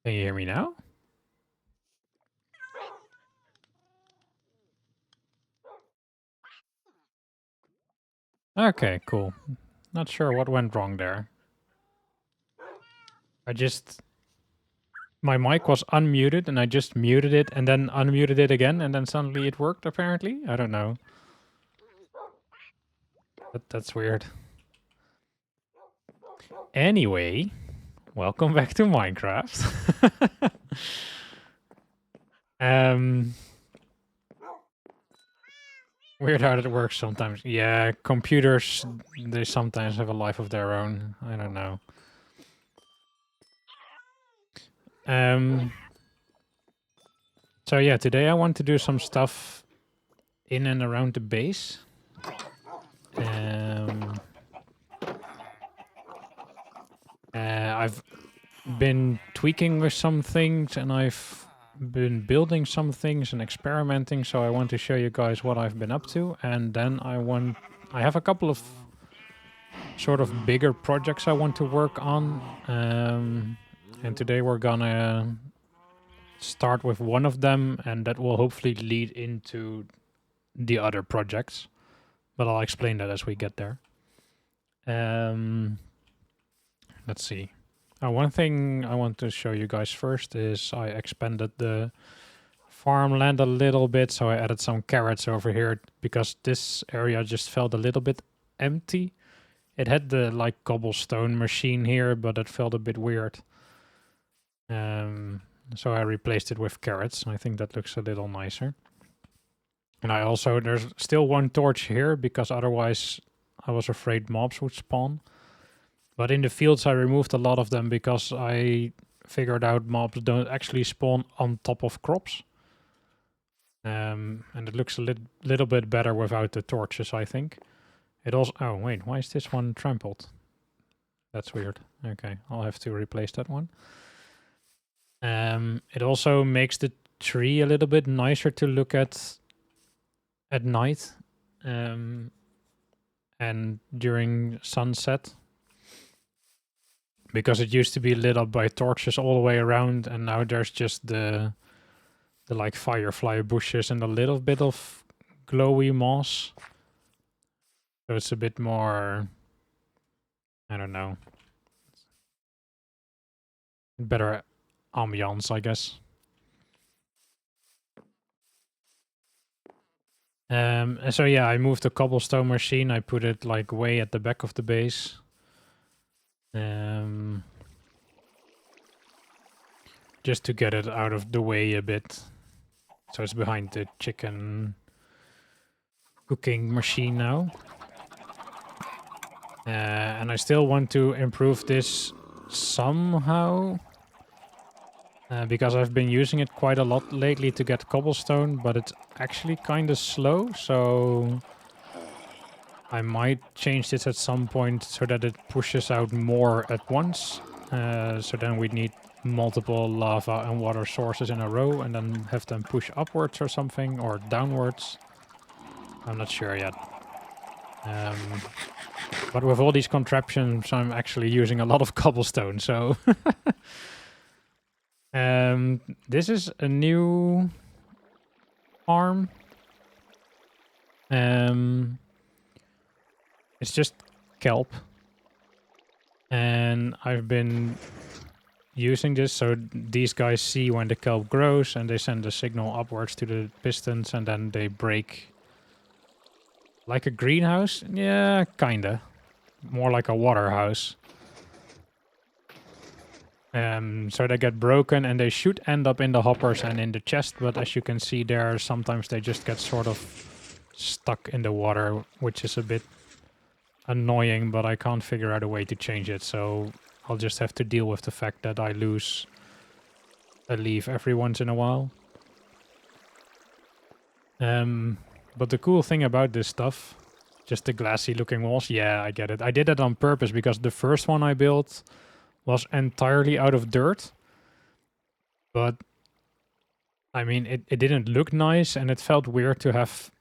Can you hear me now? Okay, cool. Not sure what went wrong there. My mic was unmuted and I just muted it and then unmuted it again and then suddenly it worked apparently. I don't know. That's weird. Anyway, welcome back to Minecraft. Weird how it works sometimes. Yeah, computers, they sometimes have a life of their own. I don't know. So yeah, today I want to do some stuff in and around the base. I've been tweaking with some things and I've been building some things and experimenting, so I want to show you guys what I've been up to, and then I have a couple of sort of bigger projects I want to work on, and today we're gonna start with one of them, and that will hopefully lead into the other projects, but I'll explain that as we get there. Let's see. One thing I want to show you guys first is I expanded the farmland a little bit, so I added some carrots over here because this area just felt a little bit empty. It had the like cobblestone machine here, but it felt a bit weird. So I replaced it with carrots, and I think that looks a little nicer. And there's still one torch here because otherwise I was afraid mobs would spawn. But in the fields I removed a lot of them because I figured out mobs don't actually spawn on top of crops. And it looks a little bit better without the torches, I think. It also... Oh, wait, why is this one trampled? That's weird. Okay, I'll have to replace that one. It also makes the tree a little bit nicer to look at night. And during sunset. Because it used to be lit up by torches all the way around, and now there's just the like firefly bushes and a little bit of glowy moss. So it's a bit more, I don't know, better ambiance, I guess. And so yeah, I moved the cobblestone machine. I put it like way at the back of the base. Just to get it out of the way a bit. So it's behind the chicken cooking machine now. And I still want to improve this somehow. Because I've been using it quite a lot lately to get cobblestone, but it's actually kind of slow, so I might change this at some point so that it pushes out more at once. So then we need multiple lava and water sources in a row and then have them push upwards or something, or downwards. I'm not sure yet. But with all these contraptions, I'm actually using a lot of cobblestone, so... This is a new farm. It's just kelp. And I've been using this so these guys see when the kelp grows and they send a signal upwards to the pistons and then they break. Like a greenhouse? Yeah, kinda. More like a water house. So they get broken and they should end up in the hoppers and in the chest, but as you can see there, sometimes they just get sort of stuck in the water, which is a bit annoying, but I can't figure out a way to change it, so I'll just have to deal with the fact that I lose a leaf every once in a while. But the cool thing about this stuff, just the glassy looking walls, yeah, I get it. I did it on purpose because the first one I built was entirely out of dirt. But, I mean, it didn't look nice and it felt weird to have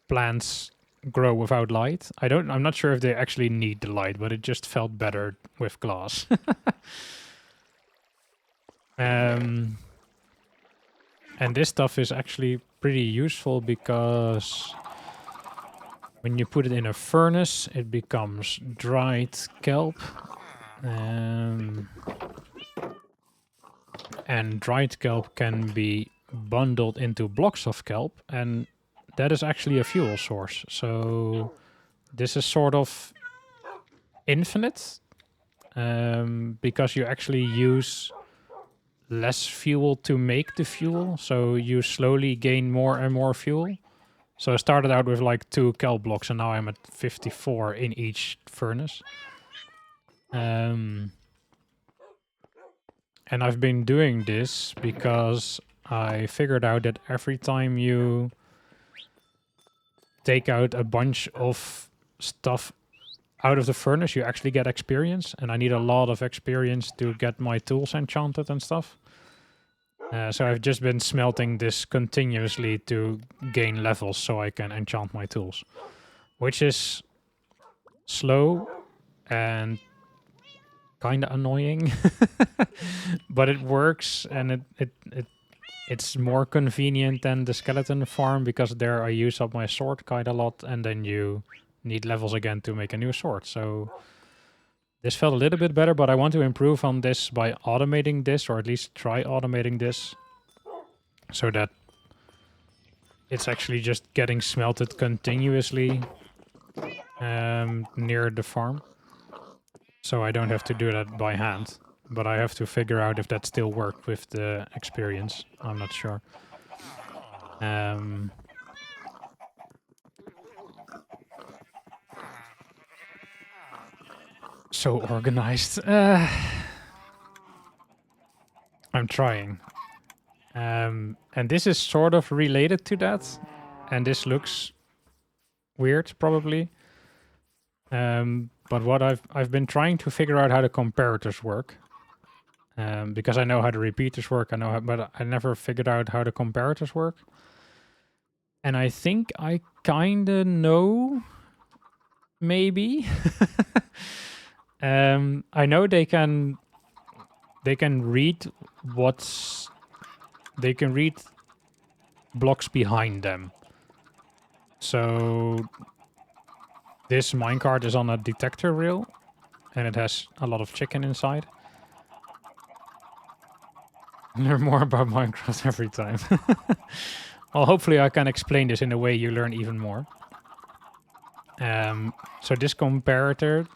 plants grow without light. I'm not sure if they actually need the light, but it just felt better with glass. And this stuff is actually pretty useful because when you put it in a furnace, it becomes dried kelp. And dried kelp can be bundled into blocks of kelp, and that is actually a fuel source. So this is sort of infinite, because you actually use less fuel to make the fuel, so you slowly gain more and more fuel. So I started out with like 2 kelp blocks, and now I'm at 54 in each furnace. And I've been doing this because I figured out that every time you take out a bunch of stuff out of the furnace, you actually get experience, and I need a lot of experience to get my tools enchanted and stuff. So I've just been smelting this continuously to gain levels so I can enchant my tools, which is slow and kind of annoying, but it works, and it's more convenient than the skeleton farm, because there I use up my sword quite a lot, and then you need levels again to make a new sword. So this felt a little bit better, but I want to improve on this by automating this, or at least try automating this, so that it's actually just getting smelted continuously near the farm. So I don't have to do that by hand. But I have to figure out if that still works with the experience. I'm not sure. So organized. I'm trying. And this is sort of related to that. And this looks weird, probably. But what I've been trying to figure out how the comparators work. Because I know how the repeaters work, but I never figured out how the comparators work. And I think I kinda know, maybe. I know they can read they can read blocks behind them. So this minecart is on a detector rail, and it has a lot of chicken inside. Learn more about Minecraft every time. Well, hopefully I can explain this in a way you learn even more. So this comparator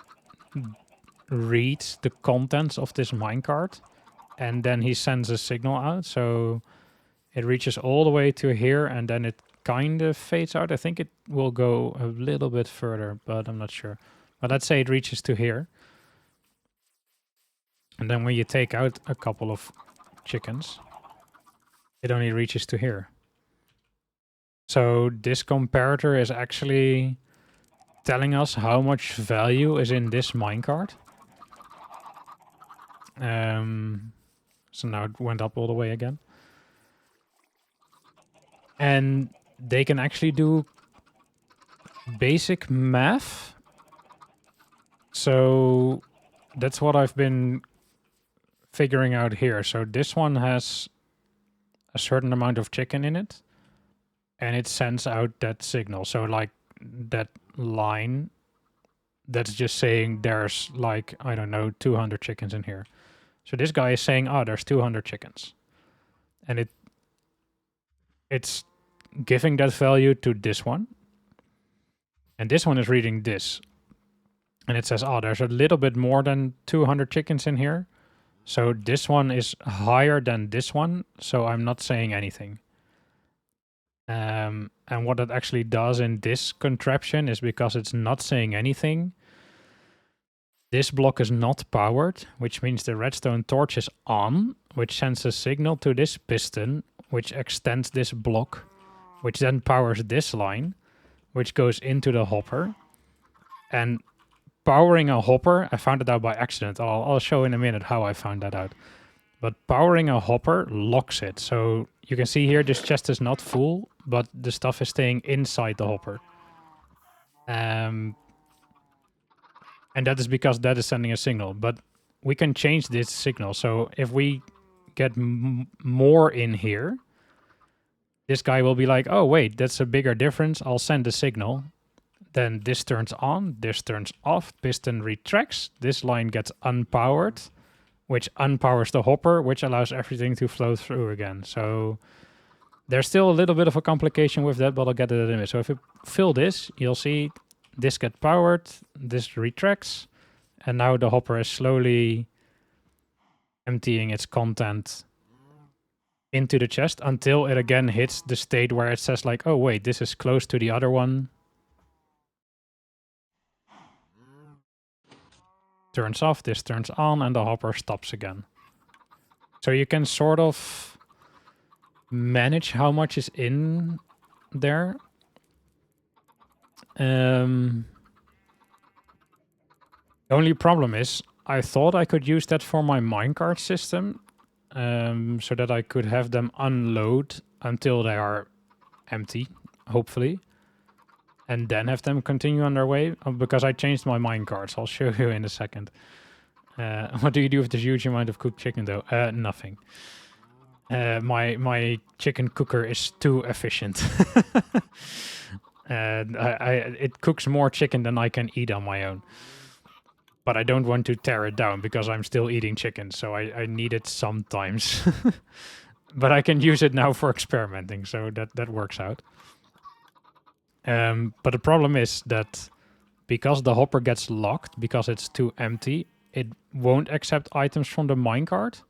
reads the contents of this minecart, and then he sends a signal out. So it reaches all the way to here, and then it kind of fades out. I think it will go a little bit further, but I'm not sure. But let's say it reaches to here. And then when you take out a couple of chickens, it only reaches to here. So this comparator is actually telling us how much value is in this minecart. So now it went up all the way again. And they can actually do basic math. So that's what I've been figuring out here. So this one has a certain amount of chicken in it, and it sends out that signal. So like that line that's just saying there's like, I don't know, 200 chickens in here. So this guy is saying, oh, there's 200 chickens. And it's giving that value to this one. And this one is reading this. And it says, oh, there's a little bit more than 200 chickens in here. So this one is higher than this one. So I'm not saying anything. And what it actually does in this contraption is, because it's not saying anything, this block is not powered, which means the redstone torch is on, which sends a signal to this piston, which extends this block, which then powers this line, which goes into the hopper. And powering a hopper, I found it out by accident. I'll show in a minute how I found that out. But powering a hopper locks it. So you can see here, this chest is not full, but the stuff is staying inside the hopper. And that is because that is sending a signal. But we can change this signal. So if we get more in here, this guy will be like, oh, wait, that's a bigger difference. I'll send a signal. Then this turns on, this turns off, piston retracts, this line gets unpowered, which unpowers the hopper, which allows everything to flow through again. So there's still a little bit of a complication with that, but I'll get it in a minute. So if you fill this, you'll see this gets powered, this retracts, and now the hopper is slowly emptying its content into the chest until it again hits the state where it says like, oh wait, this is close to the other one. Turns off, this turns on, and the hopper stops again. So you can sort of manage how much is in there. The only problem is I thought I could use that for my minecart system, so that I could have them unload until they are empty, hopefully, and then have them continue on their way, because I changed my minecarts. I'll show you in a second. What do you do with this huge amount of cooked chicken, though? Nothing. My chicken cooker is too efficient. It cooks more chicken than I can eat on my own. But I don't want to tear it down because I'm still eating chicken, so I need it sometimes. But I can use it now for experimenting, so that works out. But the problem is that because the hopper gets locked, because it's too empty, it won't accept items from the minecart.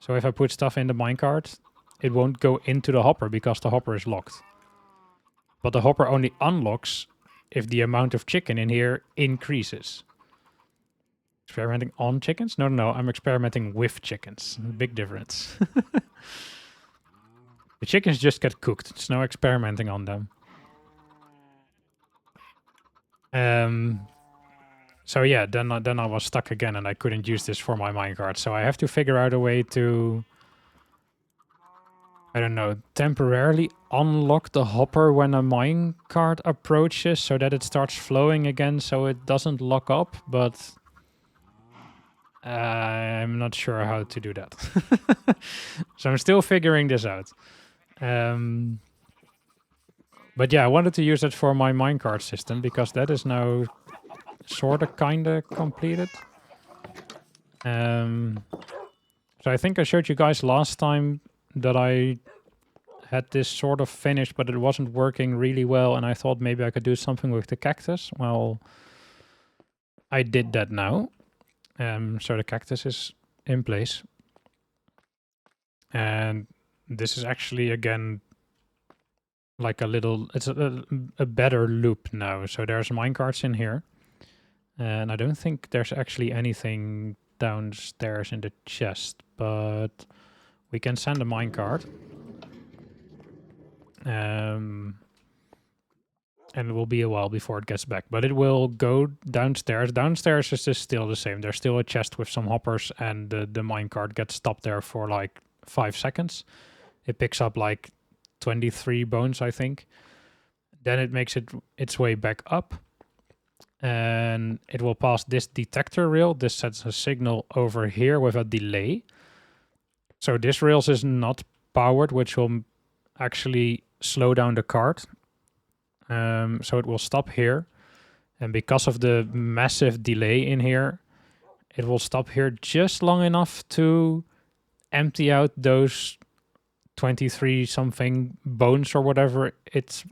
So if I put stuff in the minecart, it won't go into the hopper because the hopper is locked. But the hopper only unlocks if the amount of chicken in here increases. Experimenting on chickens? No, I'm experimenting with chickens. Big difference. The chickens just get cooked. It's no experimenting on them. So yeah, then I was stuck again and I couldn't use this for my minecart. So I have to figure out a way to, I don't know, temporarily unlock the hopper when a minecart approaches so that it starts flowing again so it doesn't lock up, but I'm not sure how to do that. So I'm still figuring this out. But yeah, I wanted to use it for my minecart system because that is now sort of kind of completed. So I think I showed you guys last time that I had this sort of finished, but it wasn't working really well, and I thought maybe I could do something with the cactus. Well, I did that now. So the cactus is in place. And this is actually, again, like a little, it's a better loop now. So there's minecarts in here. And I don't think there's actually anything downstairs in the chest, but we can send a minecart. And it will be a while before it gets back, but it will go downstairs. Downstairs is just still the same. There's still a chest with some hoppers, and the minecart gets stopped there for like 5 seconds. It picks up like 23 bones, I think. Then it makes its way back up, and it will pass this detector rail. This sets a signal over here with a delay. So this rails is not powered, which will actually slow down the cart. So it will stop here. And because of the massive delay in here, it will stop here just long enough to empty out those 23 something bones or whatever it's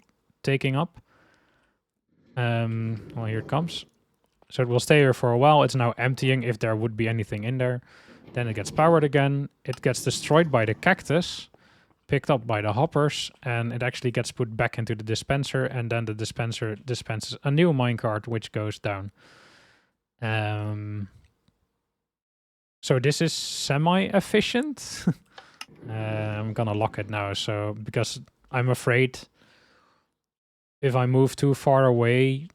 taking up. Well, here it comes. So it will stay here for a while. It's now emptying if there would be anything in there. Then it gets powered again. It gets destroyed by the cactus, picked up by the hoppers, and it actually gets put back into the dispenser, and then the dispenser dispenses a new minecart, which goes down. So this is semi-efficient. I'm gonna lock it now, so because I'm afraid if I move too far away,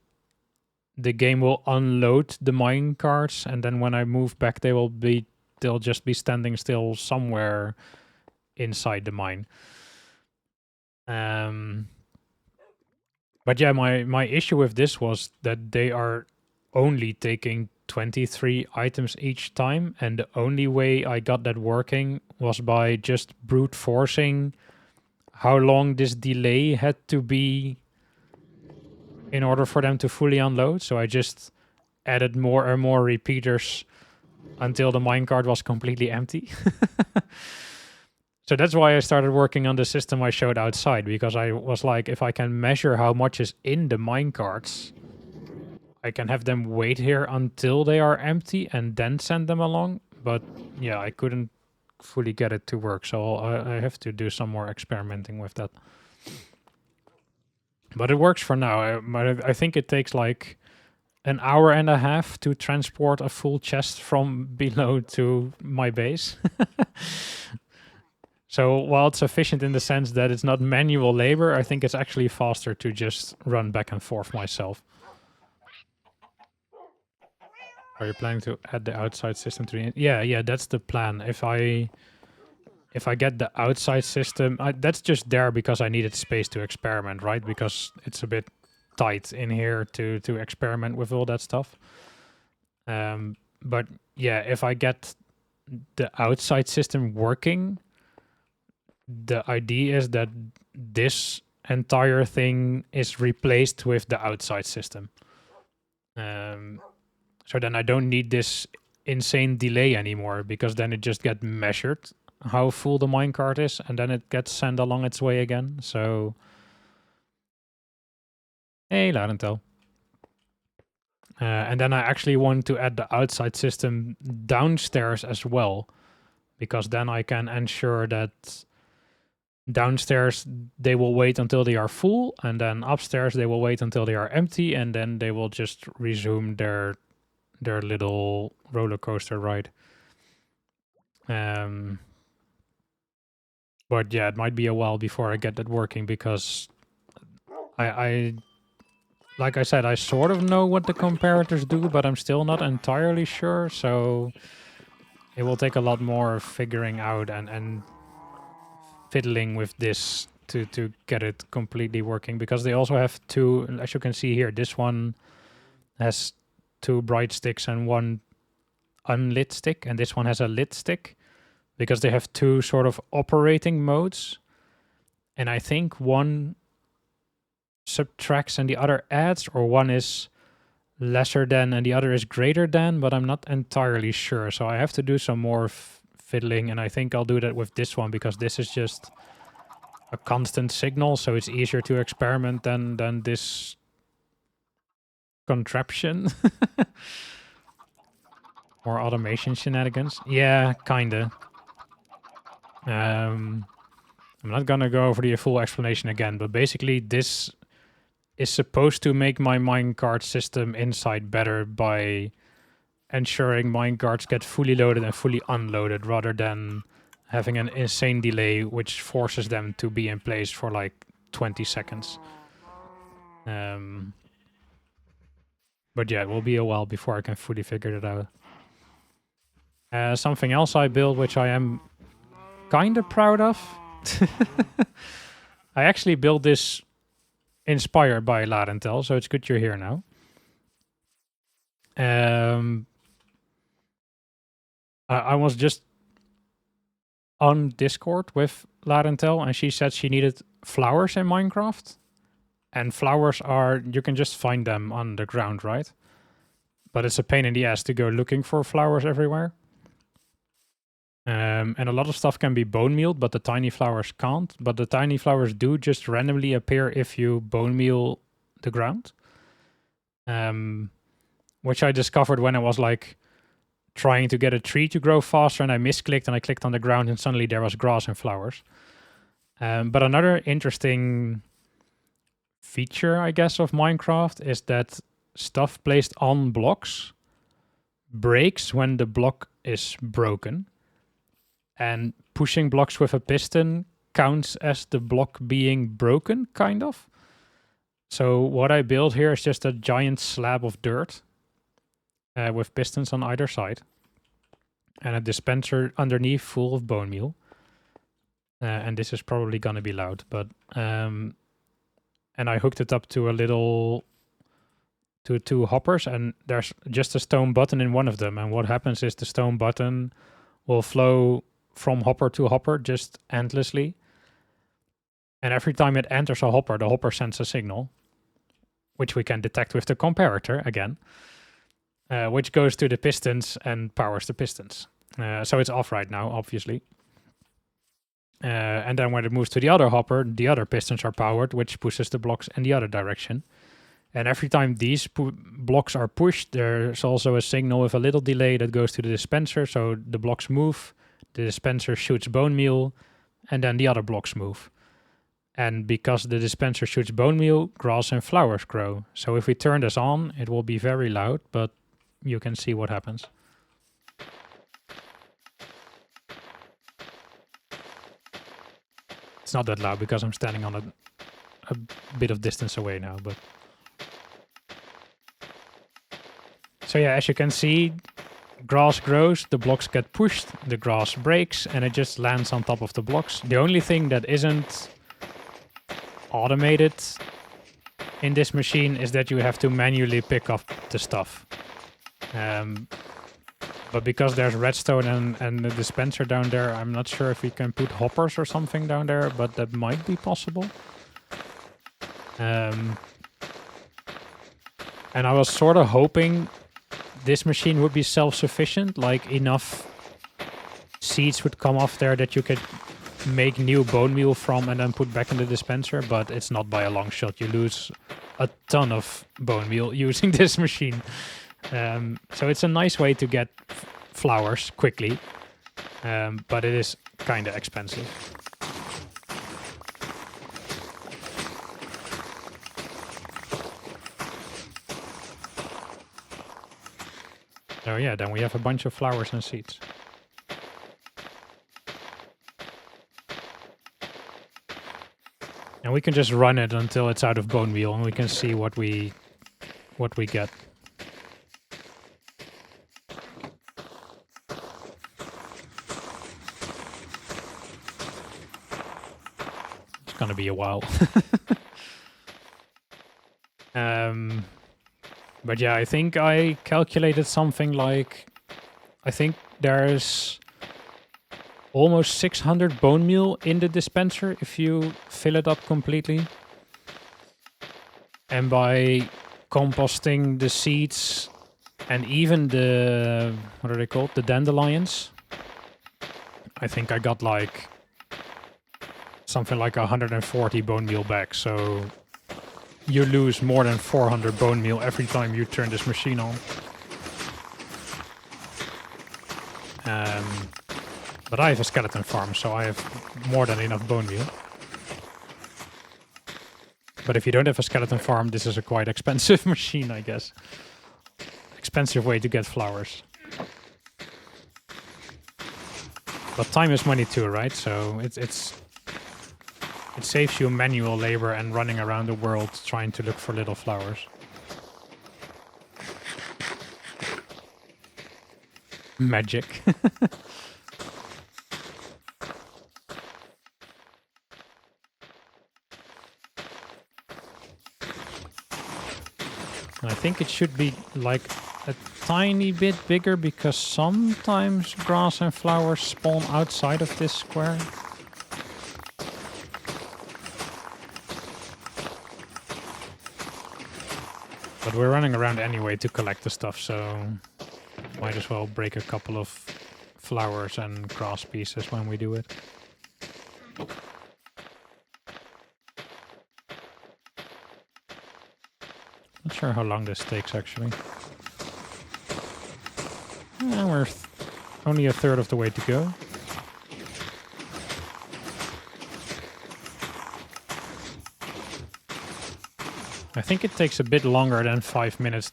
the game will unload the minecarts, and then when I move back, they'll just be standing still somewhere inside the mine. But yeah, my issue with this was that they are only taking 23 items each time, and the only way I got that working was by just brute forcing how long this delay had to be in order for them to fully unload. So I just added more and more repeaters until the minecart was completely empty. So that's why I started working on the system I showed outside, because I was like, if I can measure how much is in the minecarts, I can have them wait here until they are empty and then send them along. But yeah, I couldn't fully get it to work, so I have to do some more experimenting with that. But it works for now. I think it takes like an hour and a half to transport a full chest from below to my base. So while it's efficient in the sense that it's not manual labor, I think it's actually faster to just run back and forth myself. Are you planning to add the outside system to the... Yeah, that's the plan. If I get the outside system, that's just there because I needed space to experiment, right? Because it's a bit tight in here to experiment with all that stuff. But yeah, if I get the outside system working, the idea is that this entire thing is replaced with the outside system. So then I don't need this insane delay anymore, because then it just gets measured how full the minecart is, and then it gets sent along its way again. So, hey, Larentel. And then I actually want to add the outside system downstairs as well, because then I can ensure that downstairs they will wait until they are full, and then upstairs they will wait until they are empty, and then they will just resume their little roller coaster ride. But yeah, it might be a while before I get that working, because I like I said, I sort of know what the comparators do, but I'm still not entirely sure, so it will take a lot more figuring out and fiddling with this to get it completely working, because they also have two, as you can see here, this one has 2 bright sticks and 1 unlit stick, and this one has a lit stick, because they have 2 sort of operating modes, and I think one subtracts and the other adds, or one is lesser than and the other is greater than, but I'm not entirely sure, so I have to do some more fiddling, and I think I'll do that with this one, because this is just a constant signal, so it's easier to experiment than this contraption. More automation shenanigans. Yeah, kinda. I'm not gonna go over the full explanation again, but basically this is supposed to make my minecart system inside better by ensuring minecarts get fully loaded and fully unloaded, rather than having an insane delay which forces them to be in place for like 20 seconds. But yeah, it will be a while before I can fully figure it out. Something else I built, which I am kind of proud of. I actually built this inspired by Larentel, so it's good you're here now. I was just on Discord with Larentel, and she said she needed flowers in Minecraft. And flowers are, you can just find them on the ground, right? But it's a pain in the ass to go looking for flowers everywhere. And a lot of stuff can be bone mealed, but the tiny flowers can't. But the tiny flowers do just randomly appear if you bone meal the ground. Which I discovered when I was like trying to get a tree to grow faster, and I misclicked and I clicked on the ground and suddenly there was grass and flowers. But another interesting feature, I guess, of Minecraft is that stuff placed on blocks breaks when the block is broken. And pushing blocks with a piston counts as the block being broken, kind of. So what I built here is just a giant slab of dirt with pistons on either side. And a dispenser underneath full of bone meal. And this is probably going to be loud, but... and I hooked it up to a little to 2 hoppers, and there's just a stone button in one of them. And what happens is the stone button will flow from hopper to hopper just endlessly. And every time it enters a hopper, the hopper sends a signal, which we can detect with the comparator again, which goes to the pistons and powers the pistons. So it's off right now, obviously. And then when it moves to the other hopper, the other pistons are powered, which pushes the blocks in the other direction. And every time these blocks are pushed, there's also a signal with a little delay that goes to the dispenser. So the blocks move, the dispenser shoots bone meal, and then the other blocks move. And because the dispenser shoots bone meal, grass and flowers grow. So if we turn this on, it will be very loud, but you can see what happens. It's not that loud because I'm standing on a bit of distance away now, but... So yeah, as you can see, grass grows, the blocks get pushed, the grass breaks, and it just lands on top of the blocks. The only thing that isn't automated in this machine is that you have to manually pick up the stuff. But because there's redstone and the dispenser down there, I'm not sure if we can put hoppers or something down there, but that might be possible. And I was sort of hoping this machine would be self-sufficient, like enough seeds would come off there that you could make new bone meal from and then put back in the dispenser, but it's not by a long shot. You lose a ton of bone meal using this machine. So it's a nice way to get flowers quickly, but it is kind of expensive. So yeah, then we have a bunch of flowers and seeds. And we can just run it until it's out of bone meal, and we can see what we get. It's gonna be a while. But yeah, I think I calculated something like, I think there's almost 600 bone meal in the dispenser if you fill it up completely. And by composting the seeds and even the, what are they called? The dandelions. I think I got like something like 140 bone meal back. So you lose more than 400 bone meal every time you turn this machine on. But I have a skeleton farm, so I have more than enough bone meal. But if you don't have a skeleton farm, this is a quite expensive machine, I guess. Expensive way to get flowers. But time is money too, right? So it saves you manual labor and running around the world trying to look for little flowers. Magic. I think it should be like a tiny bit bigger because sometimes grass and flowers spawn outside of this square. But we're running around anyway to collect the stuff, so might as well break a couple of flowers and grass pieces when we do it. Not sure how long this takes, actually. We're only a third of the way to go. I think it takes a bit longer than 5 minutes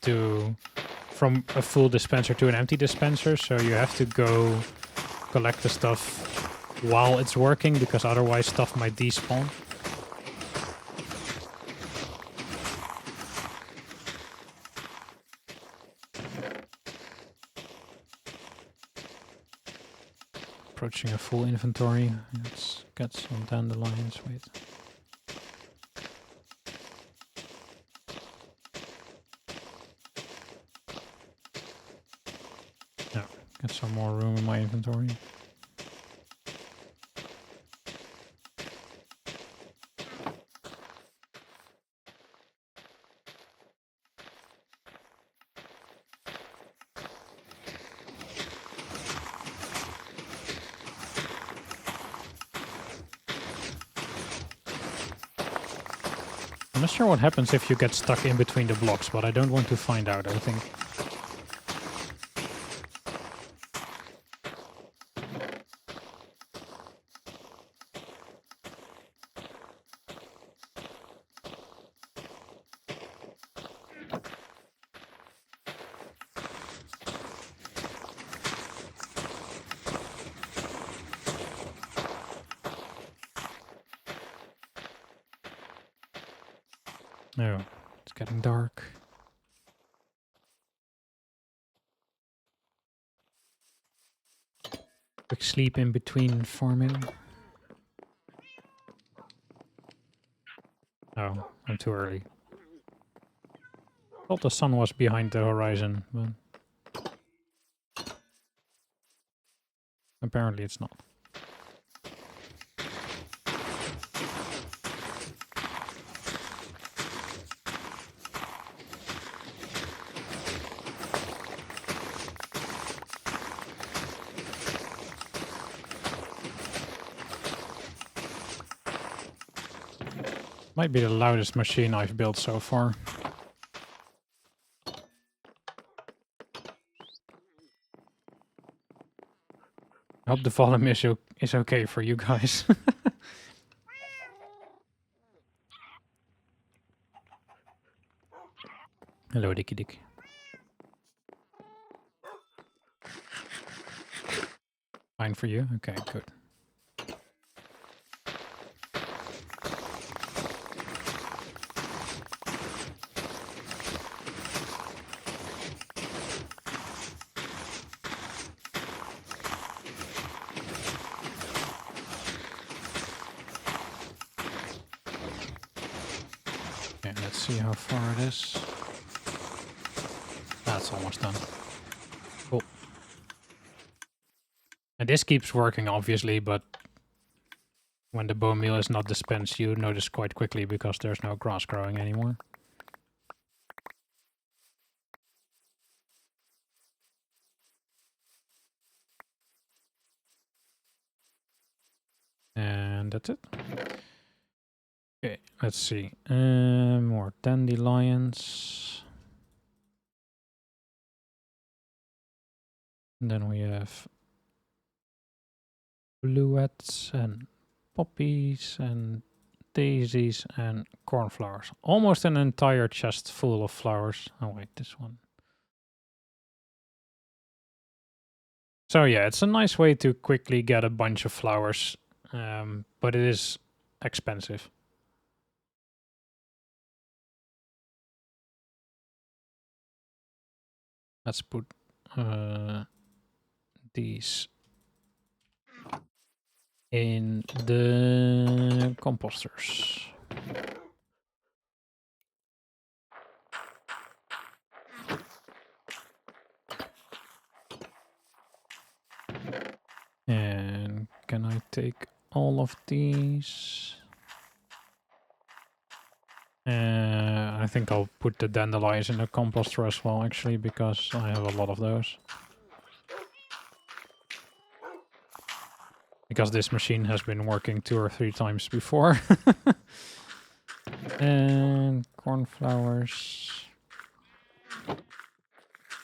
from a full dispenser to an empty dispenser, so you have to go collect the stuff while it's working, because otherwise stuff might despawn. Approaching a full inventory. Let's get some dandelions. Wait. Get some more room in my inventory. I'm not sure what happens if you get stuck in between the blocks, but I don't want to find out, I think. No, it's getting dark. Quick sleep in between farming. Oh, I'm too early. Thought the sun was behind the horizon, but apparently it's not. Might be the loudest machine I've built so far. I hope the volume is okay for you guys. Hello, Dicky Dick. Fine for you? Okay, good. Okay, let's see how far it is. That's almost done. Cool. And this keeps working, obviously, but when the bone meal is not dispensed, you notice quite quickly because there's no grass growing anymore. And that's it. Okay, let's see. More dandelions. And then we have bluets and poppies and daisies and cornflowers. Almost an entire chest full of flowers. Oh wait, this one. So yeah, it's a nice way to quickly get a bunch of flowers, but it is expensive. Let's put these in the composters. And can I take all of these? I think I'll put the dandelions in the composter as well, actually, because I have a lot of those. Because this machine has been working 2 or 3 times before. And cornflowers.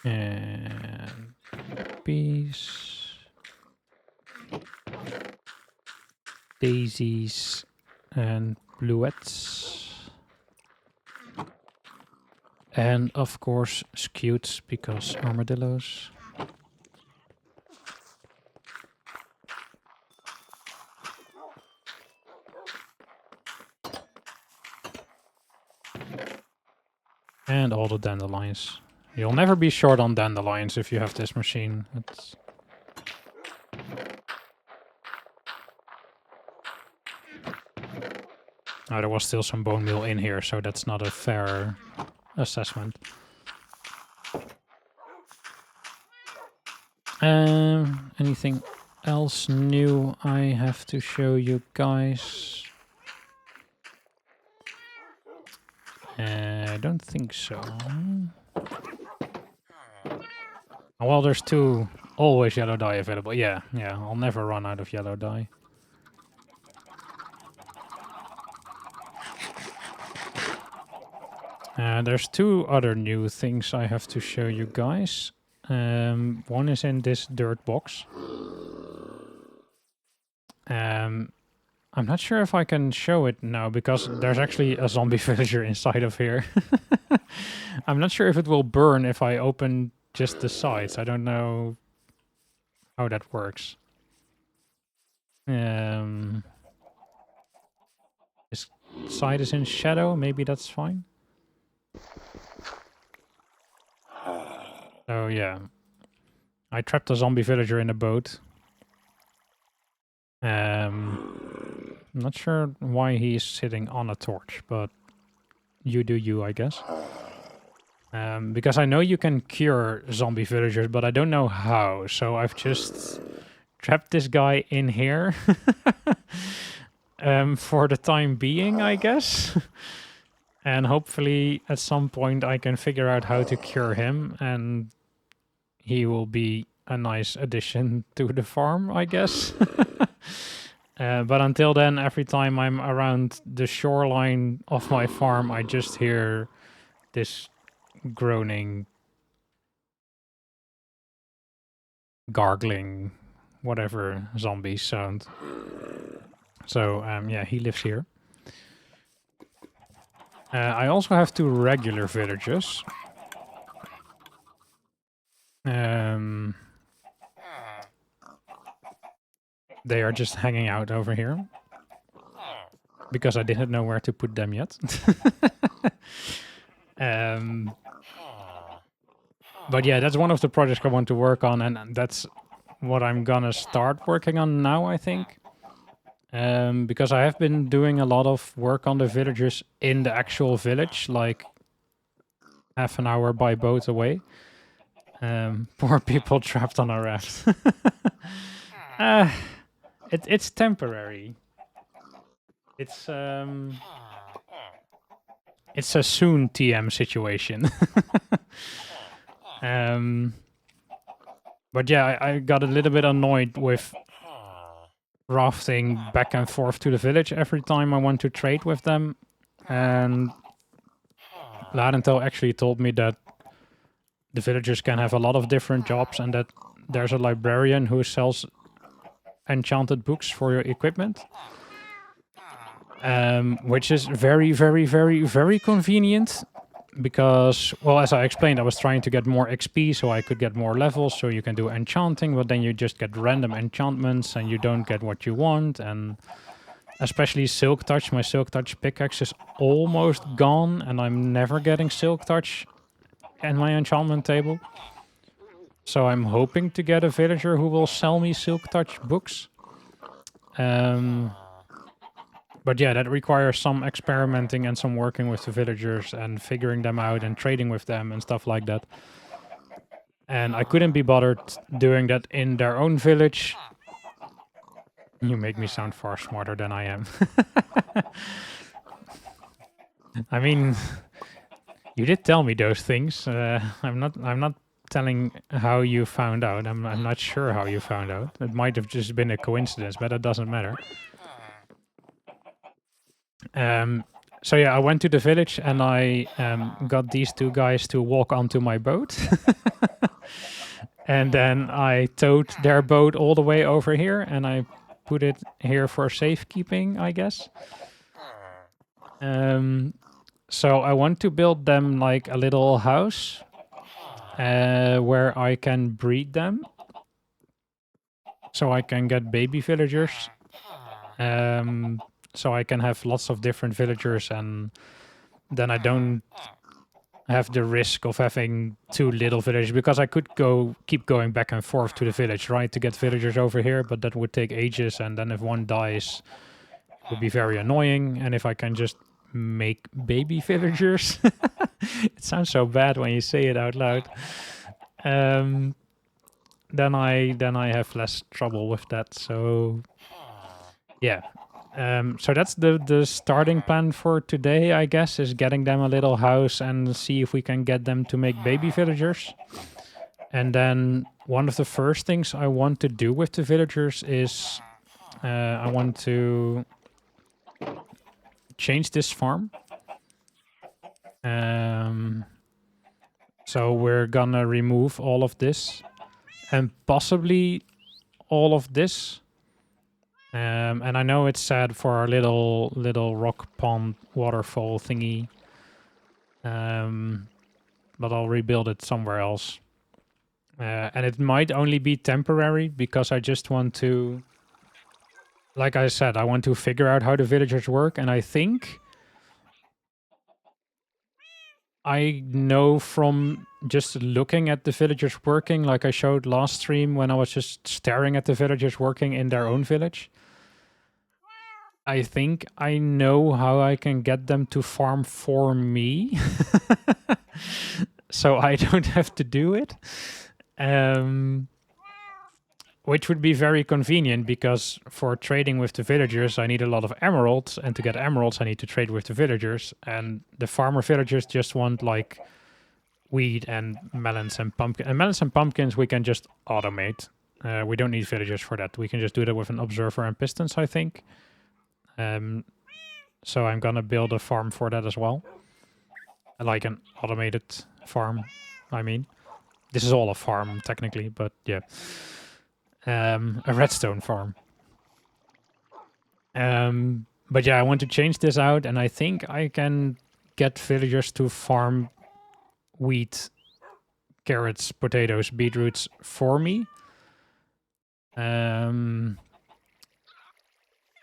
And peas. Daisies. And bluets. And of course scutes, because armadillos. And all the dandelions. You'll never be short on dandelions if you have this machine. It's... Oh, there was still some bone meal in here, so that's not a fair assessment. Anything else new I have to show you guys? I don't think so. Well, there's always yellow dye available. Yeah, I'll never run out of yellow dye. There's 2 other new things I have to show you guys. One is in this dirt box. I'm not sure if I can show it now because there's actually a zombie villager inside of here. I'm not sure if it will burn if I open just the sides. I don't know how that works. This side is in shadow. Maybe that's fine. So yeah, I trapped a zombie villager in a boat. I'm not sure why he's sitting on a torch, but you do you, I guess. Because I know you can cure zombie villagers, but I don't know how. So I've just trapped this guy in here for the time being, I guess. And hopefully at some point I can figure out how to cure him and he will be a nice addition to the farm, I guess. But until then, every time I'm around the shoreline of my farm, I just hear this groaning, gargling, whatever zombie sound. So, yeah, he lives here. I also have 2 regular villagers. They are just hanging out over here. Because I didn't know where to put them yet. But yeah, that's one of the projects I want to work on, and that's what I'm gonna start working on now, I think. Because I have been doing a lot of work on the villagers in the actual village, like half an hour by boat away. Poor people trapped on a raft. It's temporary. It's a soon TM situation. But yeah, I got a little bit annoyed with rafting back and forth to the village every time I want to trade with them. And Larentel actually told me that the villagers can have a lot of different jobs and that there's a librarian who sells enchanted books for your equipment. Which is very, very, very, very convenient. Because, well, as I explained, I was trying to get more XP so I could get more levels, so you can do enchanting, but then you just get random enchantments and you don't get what you want. And especially Silk Touch, my Silk Touch pickaxe is almost gone, and I'm never getting Silk Touch in my enchantment table. So I'm hoping to get a villager who will sell me Silk Touch books. But yeah, that requires some experimenting and some working with the villagers and figuring them out and trading with them and stuff like that. And I couldn't be bothered doing that in their own village. You make me sound far smarter than I am. I mean, you did tell me those things. I'm not telling how you found out. I'm not sure how you found out. It might have just been a coincidence, but it doesn't matter. So yeah, I went to the village and I got these 2 guys to walk onto my boat. And then I towed their boat all the way over here and I put it here for safekeeping, I guess. So I want to build them like a little house where I can breed them. So I can get baby villagers. So I can have lots of different villagers and then I don't have the risk of having 2 little villagers because I could keep going back and forth to the village, right, to get villagers over here, but that would take ages and then if one dies it would be very annoying. And if I can just make baby villagers, it sounds so bad when you say it out loud, then I have less trouble with that. So yeah. So that's the starting plan for today, I guess, is getting them a little house and see if we can get them to make baby villagers. And then one of the first things I want to do with the villagers is I want to change this farm. So we're gonna remove all of this and possibly all of this. And I know it's sad for our little rock pond waterfall thingy. But I'll rebuild it somewhere else. And it might only be temporary because I just want to, like I said, I want to figure out how the villagers work. And I think I know from just looking at the villagers working, like I showed last stream when I was just staring at the villagers working in their own village. I think I know how I can get them to farm for me. So I don't have to do it. Which would be very convenient because for trading with the villagers, I need a lot of emeralds. And to get emeralds, I need to trade with the villagers. And the farmer villagers just want like wheat and melons and pumpkins. And melons and pumpkins we can just automate. We don't need villagers for that. We can just do that with an observer and pistons, I think. So I'm gonna build a farm for that as well. Like an automated farm, I mean. This is all a farm, technically, but yeah. A redstone farm. But yeah, I want to change this out, and I think I can get villagers to farm wheat, carrots, potatoes, beetroots for me.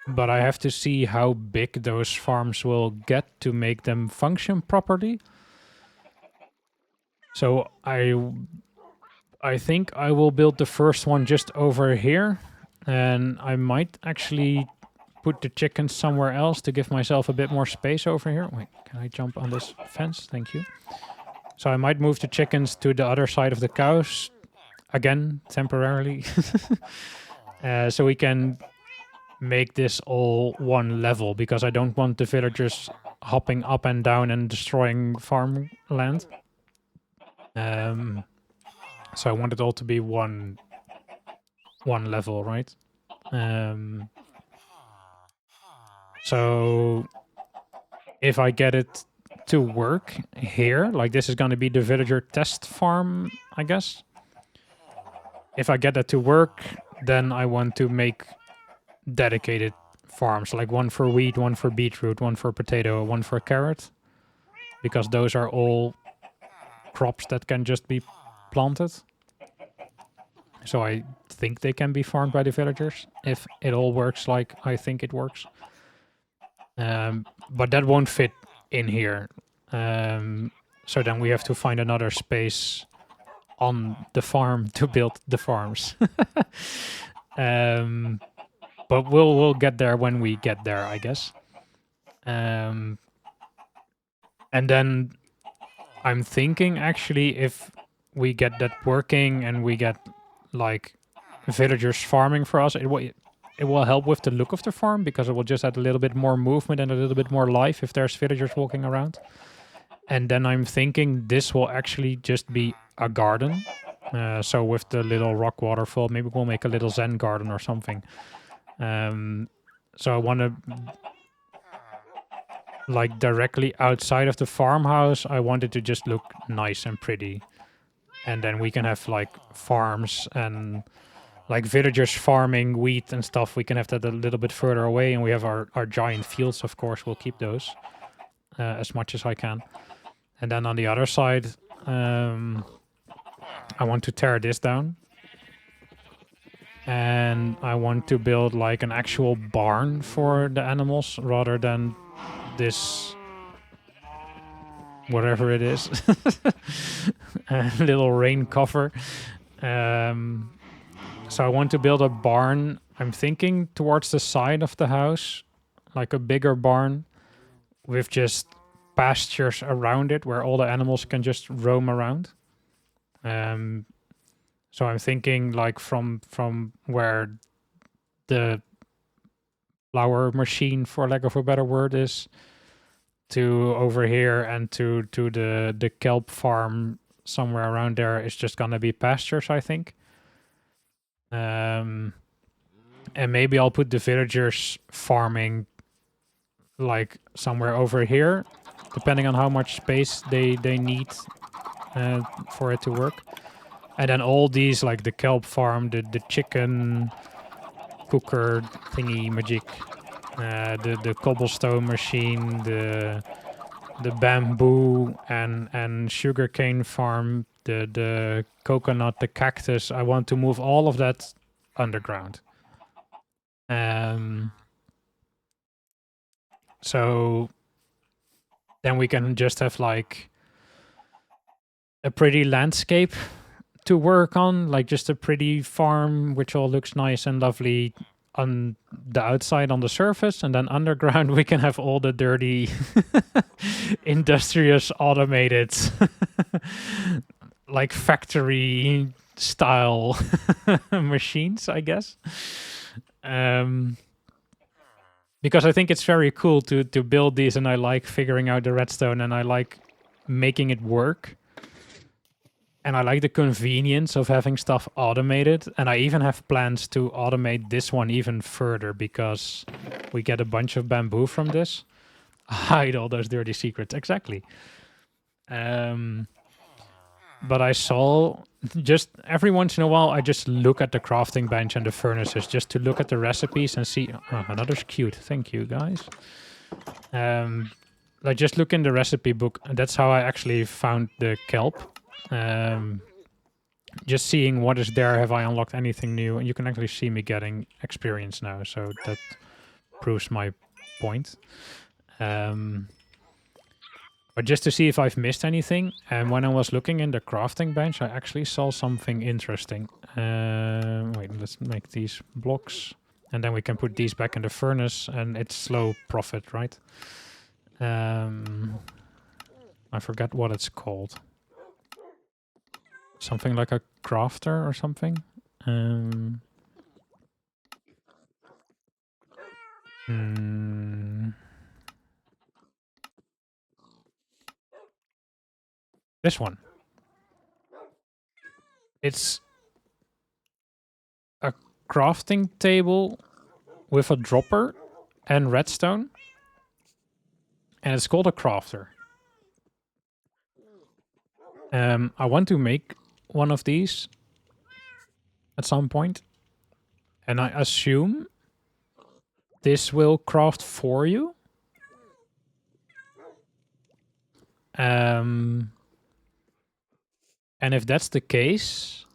But I have to see how big those farms will get to make them function properly. So I think I will build the first one just over here. And I might actually put the chickens somewhere else to give myself a bit more space over here. Wait, can I jump on this fence? Thank you. So I might move the chickens to the other side of the cows. Again, temporarily. So we can make this all one level, because I don't want the villagers hopping up and down and destroying farmland. So I want it all to be one level, right? So if I get it to work here, like this is going to be the villager test farm, I guess. If I get that to work, then I want to make dedicated farms, like one for wheat, one for beetroot, one for potato, one for carrot, because those are all crops that can just be planted. So I think they can be farmed by the villagers if it all works like I think it works. But that won't fit in here. So then we have to find another space on the farm to build the farms. But we'll get there when we get there, I guess. And then I'm thinking, actually, if we get that working and we get like villagers farming for us, it will help with the look of the farm, because it will just add a little bit more movement and a little bit more life if there's villagers walking around. And then I'm thinking this will actually just be a garden. So with the little rock waterfall, maybe we'll make a little Zen garden or something. So I want to, like, directly outside of the farmhouse, I want it to just look nice and pretty. And then we can have like farms and like villagers farming wheat and stuff. We can have that a little bit further away, and we have our giant fields, of course. We'll keep those as much as I can. And then on the other side, I want to tear this down. And I want to build like an actual barn for the animals rather than this, whatever it is, a little rain cover. So I want to build a barn. I'm thinking towards the side of the house, like a bigger barn with just pastures around it where all the animals can just roam around. So I'm thinking like from where the flower machine, for lack of a better word, is, to over here and to the kelp farm somewhere around there is just gonna be pastures, I think. And maybe I'll put the villagers farming like somewhere over here, depending on how much space they need for it to work. And then all these, like the kelp farm, the chicken cooker thingy magic, the cobblestone machine, the bamboo and sugarcane farm, the coconut, the cactus. I want to move all of that underground. So then we can just have like a pretty landscape to work on, like just a pretty farm which all looks nice and lovely on the outside on the surface, and then underground we can have all the dirty industrious automated like factory style machines, I guess. Because I think it's very cool to build these, and I like figuring out the redstone, and I like making it work. And I like the convenience of having stuff automated. And I even have plans to automate this one even further, because we get a bunch of bamboo from this. Hide all those dirty secrets. Exactly. But I saw, just every once in a while, I just look at the crafting bench and the furnaces just to look at the recipes and see. Oh, another's cute. Thank you, guys. Like just look in the recipe book. And that's how I actually found the kelp. Just seeing what is there, have I unlocked anything new, and you can actually see me getting experience now, so that proves my point. But just to see if I've missed anything, and when I was looking in the crafting bench, I actually saw something interesting. Wait, let's make these blocks, and then we can put these back in the furnace, and it's slow profit, right? I forget what it's called. Something like a crafter or something. This one. It's a crafting table with a dropper and redstone. And it's called a crafter. I want to make one of these at some point. And I assume this will craft for you. And if that's the case,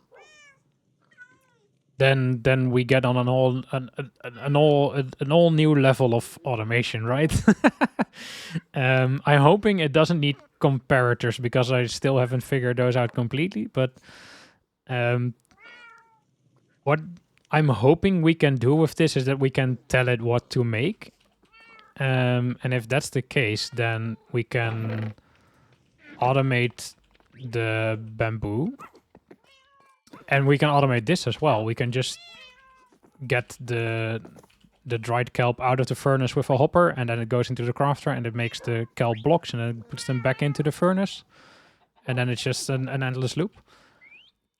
then we get on an all new level of automation, right? I'm hoping it doesn't need comparators, because I still haven't figured those out completely. But what I'm hoping we can do with this is that we can tell it what to make. And if that's the case, then we can automate the bamboo. And we can automate this as well. We can just get the dried kelp out of the furnace with a hopper, and then it goes into the crafter, and it makes the kelp blocks, and then it puts them back into the furnace. And then it's just an endless loop.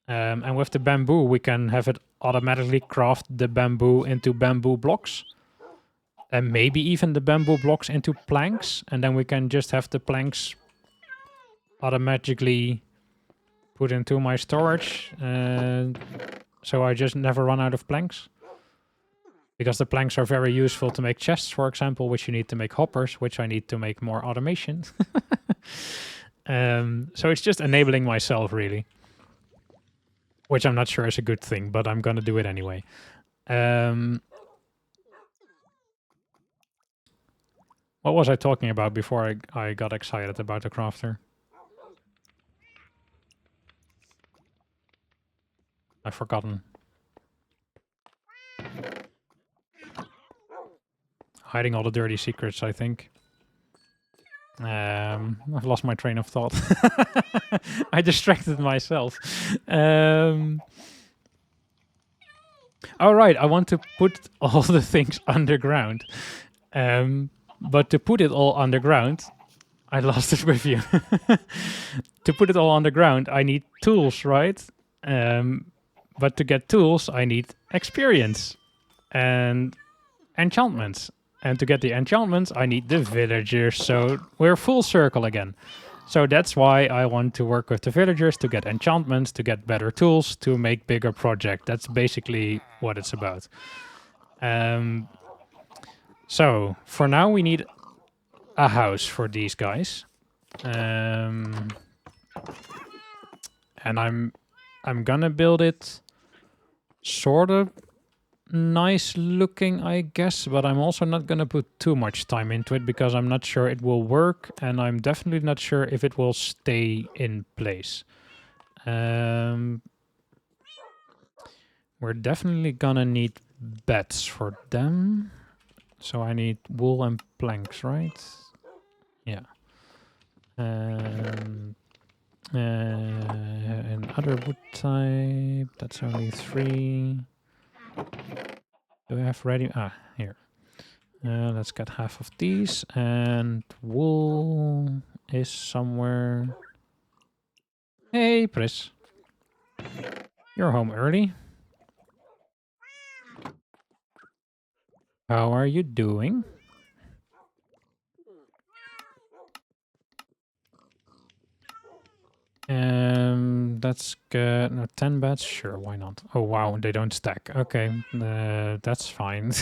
And with the bamboo, we can have it automatically craft the bamboo into bamboo blocks. And maybe even the bamboo blocks into planks. And then we can just have the planks automatically put into my storage. So I just never run out of planks. Because the planks are very useful to make chests, for example, which you need to make hoppers, which I need to make more automation. So it's just enabling myself, really. Which I'm not sure is a good thing, but I'm going to do it anyway. What was I talking about before I got excited about the crafter? I've forgotten. Hiding all the dirty secrets, I think. I've lost my train of thought. I distracted myself. All right, I want to put all the things underground. But to put it all underground, I lost it with you. To put it all underground, I need tools, right? But to get tools, I need experience and enchantments. And to get the enchantments, I need the villagers. So we're full circle again. So that's why I want to work with the villagers to get enchantments, to get better tools, to make bigger project. That's basically what it's about. So for now, we need a house for these guys. And I'm gonna build it sort of nice looking, I guess, but I'm also not gonna put too much time into it because I'm not sure it will work, and I'm definitely not sure if it will stay in place. We're definitely gonna need beds for them. So I need wool and planks, right? Yeah. Another wood type. That's only 3. Do we have ready? Ah, here. Let's get half of these. And wool is somewhere. Hey, Pris. You're home early. How are you doing? That's good. No, 10 beds? Sure, why not? Oh, wow, they don't stack. Okay, that's fine.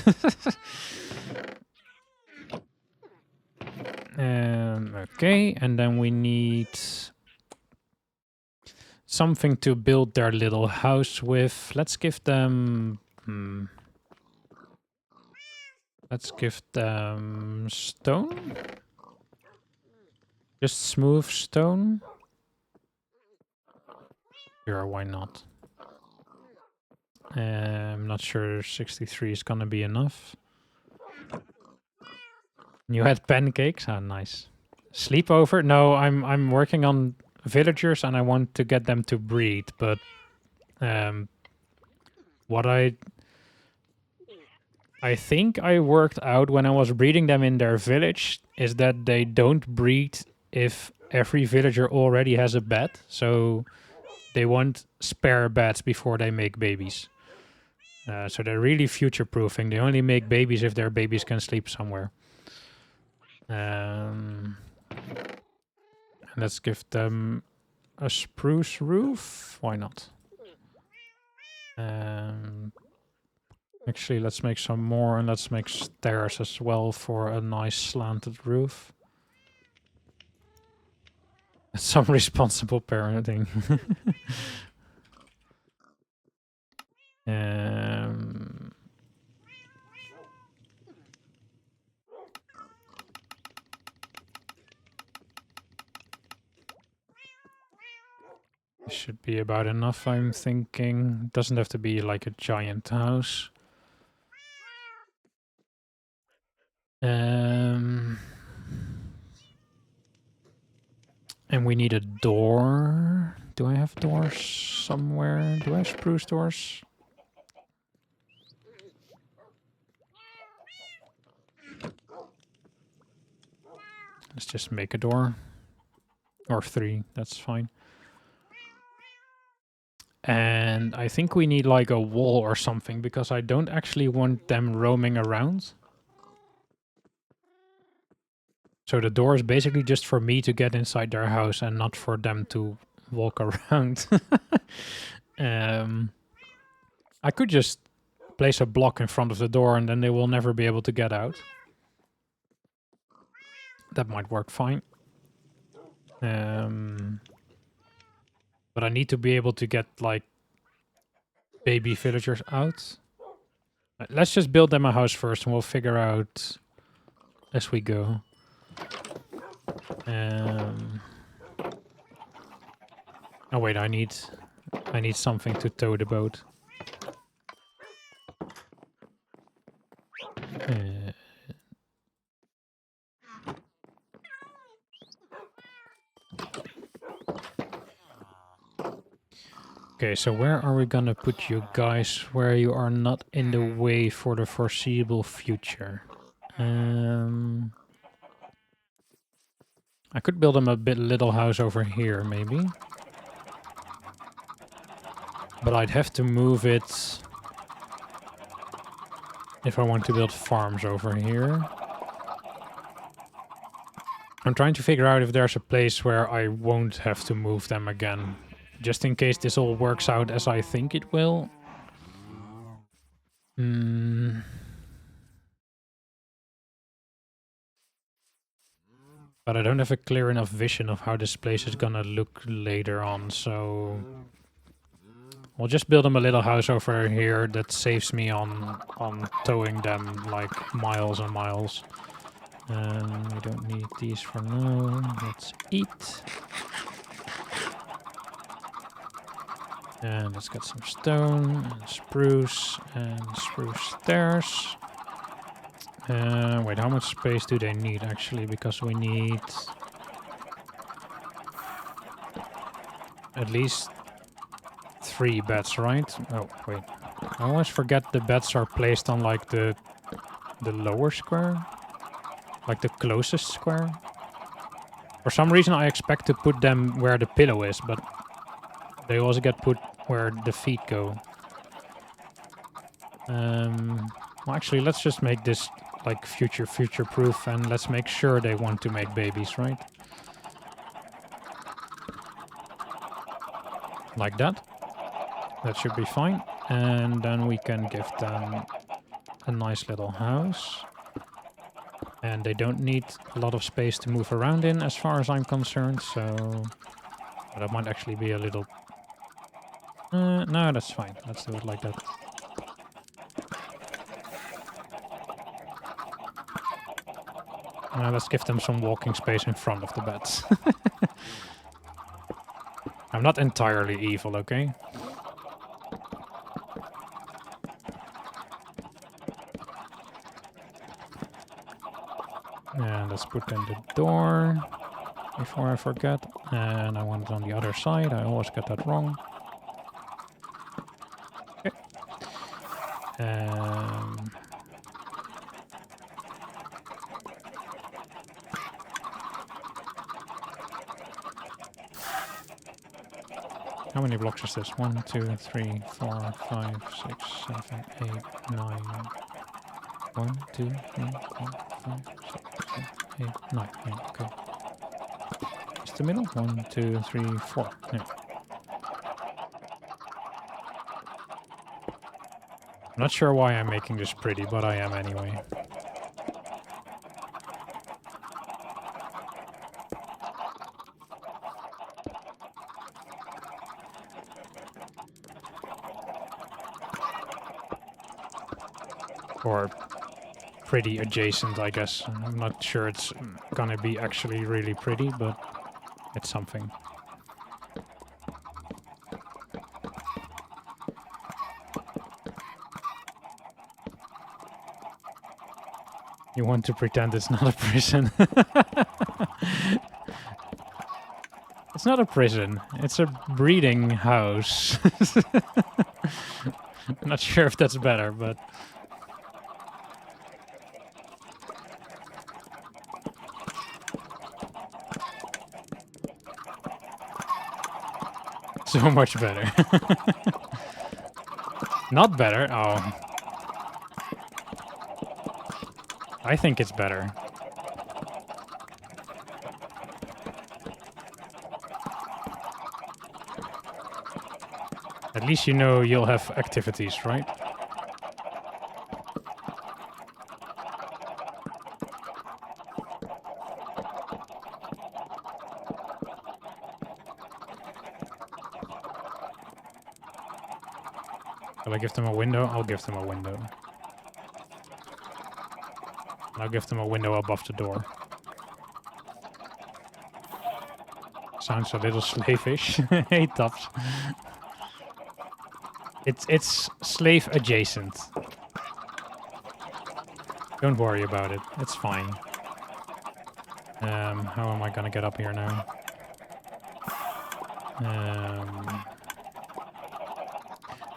Okay, and then we need something to build their little house with. Let's give them... Let's give them stone. Just smooth stone. Sure, why not? I'm not sure 63 is gonna be enough. You had pancakes? Ah, nice. Sleepover? No, I'm working on villagers and I want to get them to breed, but what I think I worked out when I was breeding them in their village is that they don't breed if every villager already has a bed, so they want spare beds before they make babies. So they're really future-proofing. They only make babies if their babies can sleep somewhere. Let's give them a spruce roof. Why not? Actually, let's make some more and let's make stairs as well for a nice slanted roof. Some responsible parenting. Should be about enough, I'm thinking. Doesn't have to be like a giant house. And we need a door. Do I have doors somewhere? Do I have spruce doors? Let's just make a door. Or 3, that's fine. And I think we need like a wall or something because I don't actually want them roaming around. So the door is basically just for me to get inside their house and not for them to walk around. I could just place a block in front of the door and then they will never be able to get out. That might work fine. But I need to be able to get like baby villagers out. Let's just build them a house first and we'll figure out as we go. Oh wait, I need something to tow the boat. Okay, so where are we gonna put you guys where you are not in the way for the foreseeable future? I could build them a little house over here, maybe. But I'd have to move it if I want to build farms over here. I'm trying to figure out if there's a place where I won't have to move them again. Just in case this all works out as I think it will. But I don't have a clear enough vision of how this place is gonna look later on, so... We'll just build them a little house over here that saves me on towing them like miles and miles. We don't need these for now. Let's eat. And let's get some stone and spruce stairs. Wait, how much space do they need actually? Because we need at least 3 beds, right? Oh, wait. I always forget the beds are placed on like the lower square. Like the closest square. For some reason I expect to put them where the pillow is, but they also get put where the feet go. Well, actually, let's just make this like future-proof, and let's make sure they want to make babies, right? Like that. That should be fine. And then we can give them a nice little house. And they don't need a lot of space to move around in, as far as I'm concerned, so... That might actually be a little... no, that's fine. Let's do it like that. Let's give them some walking space in front of the beds. I'm not entirely evil, okay? And let's put in the door before I forget. And I want it on the other side. I always get that wrong. Okay. How many blocks is this? 1, 2, 3, 4, 5, 6, 7, 8, 9. 1, 2, 3, 4, 5, 6, 7, 8, 9. Yeah, okay. It's the middle. 1, 2, 3, 4. Yeah. I'm not sure why I'm making this pretty, but I am anyway. Or pretty adjacent, I guess. I'm not sure it's gonna be actually really pretty, but it's something. You want to pretend it's not a prison? It's not a prison. It's a breeding house. I'm not sure if that's better, but... So much better. Not better? Oh. I think it's better. At least you know you'll have activities, right? Will I give them a window? I'll give them a window. I'll give them a window above the door. Sounds a little slavish. Hey, Tops. It's slave adjacent. Don't worry about it. It's fine. How am I gonna get up here now?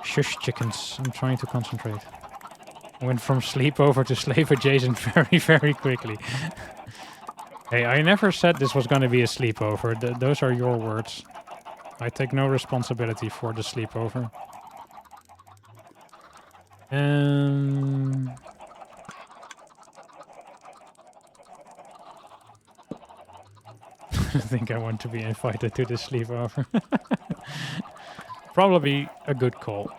Shush, chickens. I'm trying to concentrate. I went from sleepover to slave adjacent very, very quickly. Hey, I never said this was going to be a sleepover. Those are your words. I take no responsibility for the sleepover. I think I want to be invited to the sleepover. Probably a good call.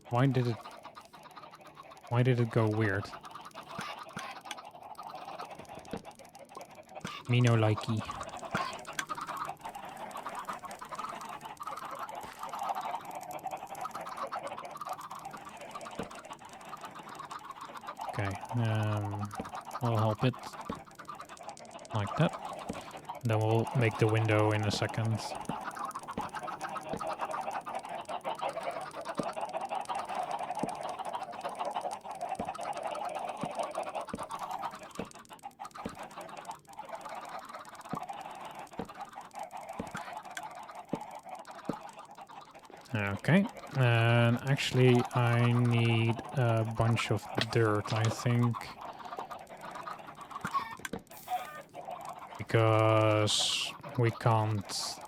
Why did it go weird? Me no likey. Okay, I'll help it. Like that. Then we'll make the window in a second. Okay, and actually I need a bunch of dirt, I think. Because we can't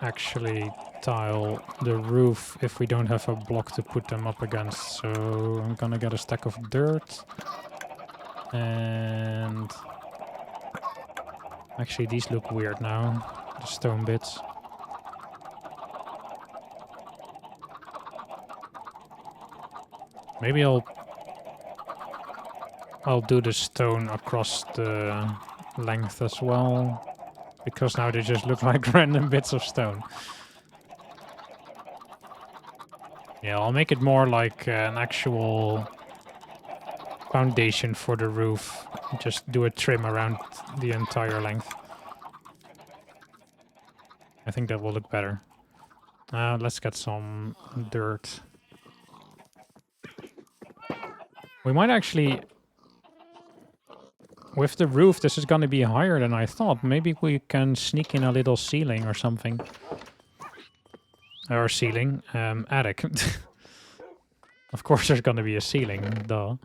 actually tile the roof if we don't have a block to put them up against. So I'm gonna get a stack of dirt. And actually these look weird now, the stone bits. Maybe I'll do the stone across the length as well, because now they just look like random bits of stone. Yeah, I'll make it more like an actual foundation for the roof. Just do a trim around the entire length. I think that will look better. Let's get some dirt. We might actually... With the roof, this is gonna be higher than I thought. Maybe we can sneak in a little ceiling or something. Or ceiling, attic. Of course there's gonna be a ceiling, duh.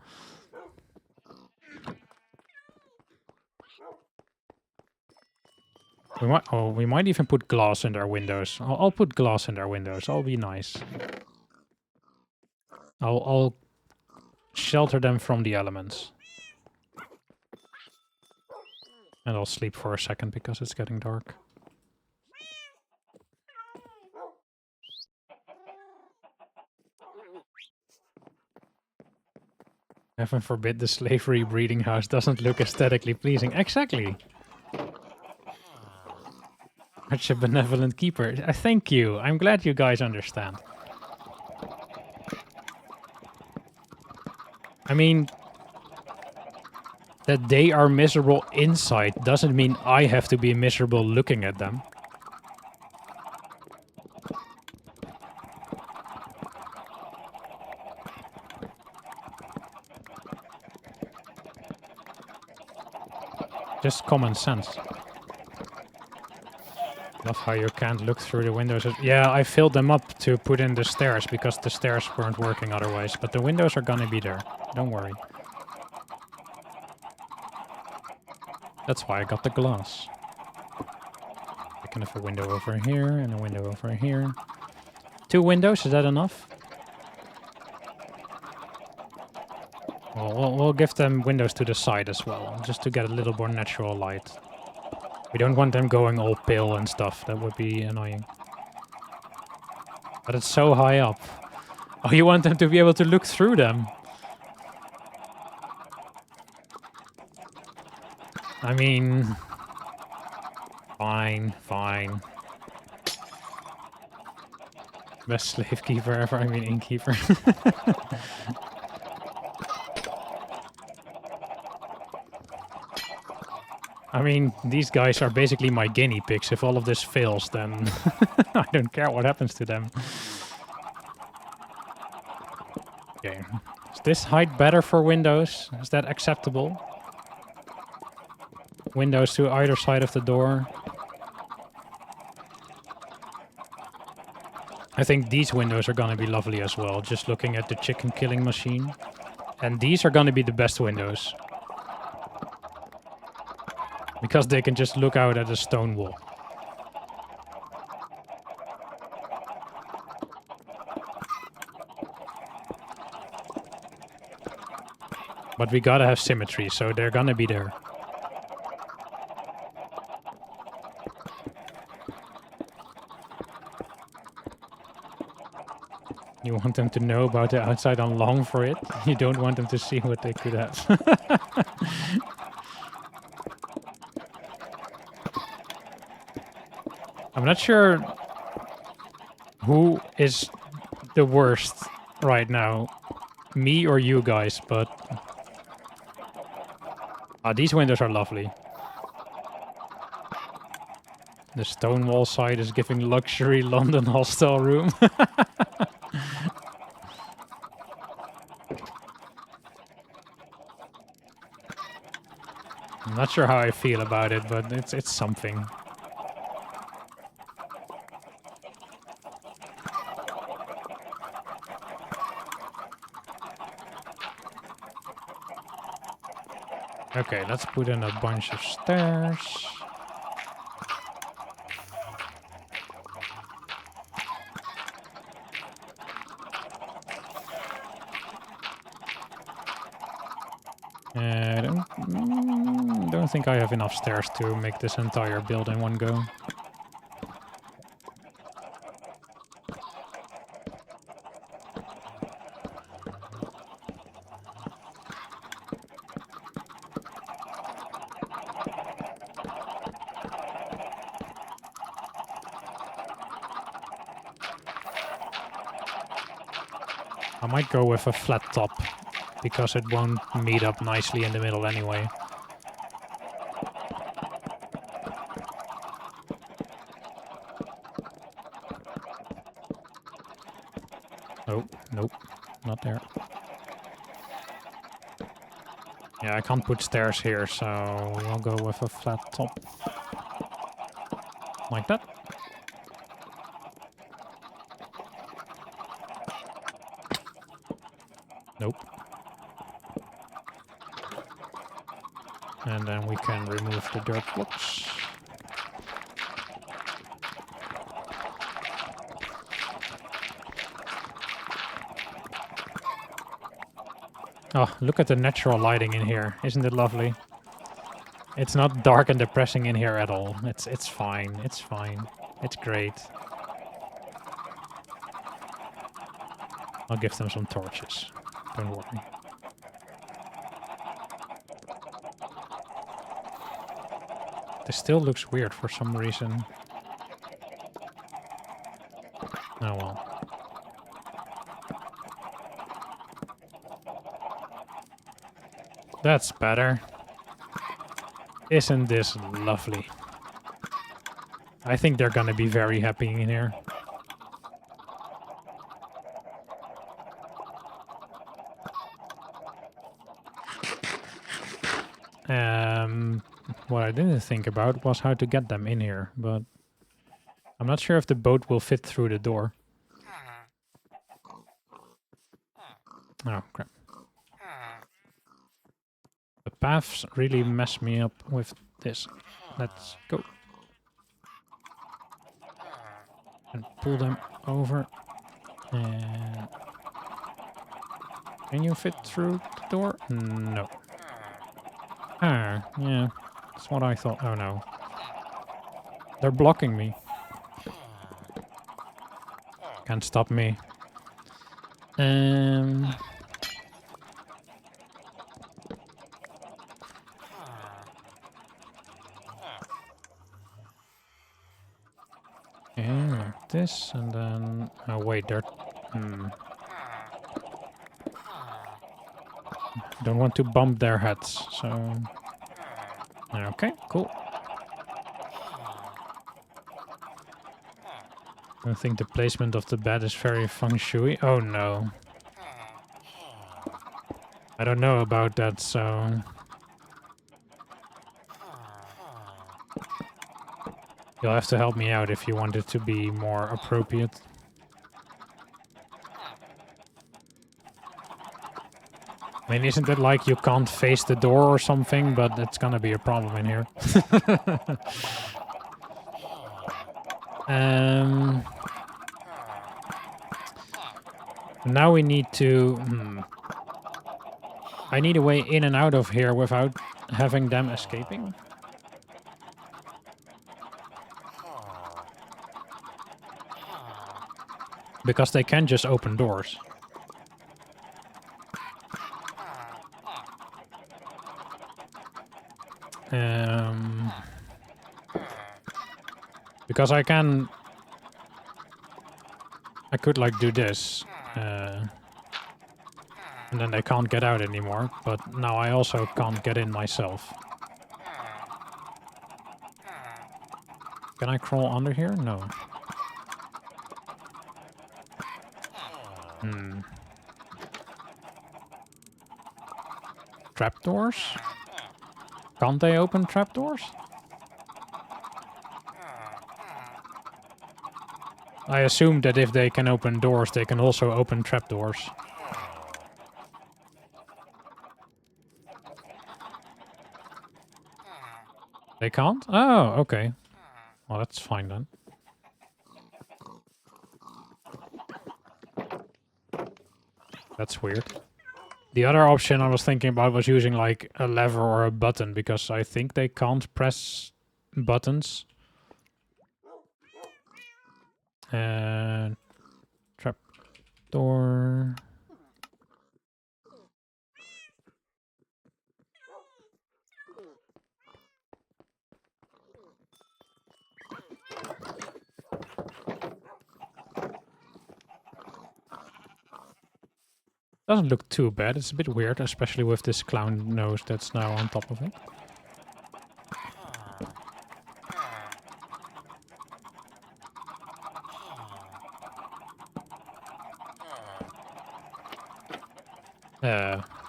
We might even put glass in our windows. I'll put glass in our windows. I'll be nice. I'll shelter them from the elements. And I'll sleep for a second because it's getting dark. Heaven forbid the slavery breeding house doesn't look aesthetically pleasing. Exactly. Such a benevolent keeper. Thank you. I'm glad you guys understand. I mean, that they are miserable inside doesn't mean I have to be miserable looking at them. Just common sense. Love how you can't look through the windows. Yeah, I filled them up to put in the stairs because the stairs weren't working otherwise. But the windows are gonna be there. Don't worry. That's why I got the glass. I can have a window over here and a window over here. 2 windows, is that enough? Well, we'll give them windows to the side as well, just to get a little more natural light. We don't want them going all pale and stuff, that would be annoying. But it's so high up. Oh, you want them to be able to look through them? I mean... Fine, fine. Best slave keeper ever, I mean innkeeper. I mean, these guys are basically my guinea pigs. If all of this fails, then I don't care what happens to them. Okay. Is this height better for windows? Is that acceptable? Windows to either side of the door. I think these windows are gonna be lovely as well, just looking at the chicken killing machine. And these are gonna be the best windows. Because they can just look out at a stone wall. But we gotta have symmetry, so they're gonna be there. You want them to know about the outside and long for it. You don't want them to see what they could have. I'm not sure who is the worst right now. Me or you guys, but... these windows are lovely. The stone wall side is giving luxury London hostel room. I'm not sure how I feel about it, but it's something. Okay, let's put in a bunch of stairs. I don't think I have enough stairs to make this entire build in one go. I might go with a flat top, because it won't meet up nicely in the middle anyway. Oh, nope, not there. Yeah, I can't put stairs here, so we'll go with a flat top. Like that. Nope. And then we can remove the dirt blocks. Oh, look at the natural lighting in here. Isn't it lovely? It's not dark and depressing in here at all. It's fine. It's fine. It's great. I'll give them some torches. Don't worry. This still looks weird for some reason. Oh well. That's better. Isn't this lovely? I think they're gonna be very happy in here. What I didn't think about was how to get them in here, but I'm not sure if the boat will fit through the door. Oh, crap. The paths really mess me up with this. Let's go. And pull them over. And... Can you fit through the door? No. Ah, yeah. That's what I thought. Oh no. They're blocking me. Can't stop me. Yeah, this and then... Oh wait, they're... Don't want to bump their heads, so... Okay, cool. I think the placement of the bed is very feng shui. Oh no. I don't know about that, so... You'll have to help me out if you want it to be more appropriate. I mean, isn't it like you can't face the door or something, but it's gonna be a problem in here. Now we need to... I need a way in and out of here without having them escaping. Because they can just open doors. Because I could like do this. And then they can't get out anymore. But now I also can't get in myself. Can I crawl under here? No. Trapdoors? Can't they open trapdoors? I assume that if they can open doors, they can also open trapdoors. They can't? Oh, okay. Well, that's fine then. That's weird. The other option I was thinking about was using like a lever or a button, because I think they can't press buttons. And trap door. Doesn't look too bad. It's a bit weird, especially with this clown nose that's now on top of it.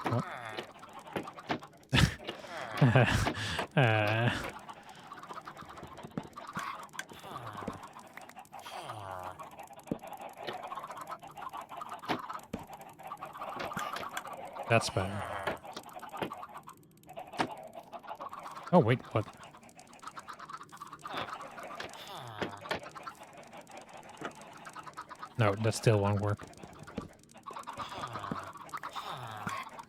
What? That's better. Oh, wait, what? No, that still won't work.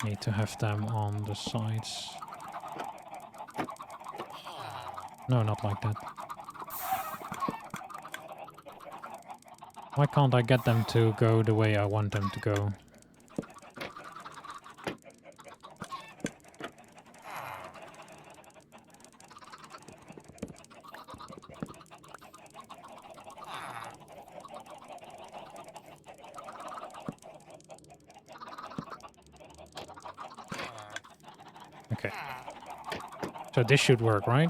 Need to have them on the sides. No, not like that. Why can't I get them to go the way I want them to go? Okay. So this should work, right?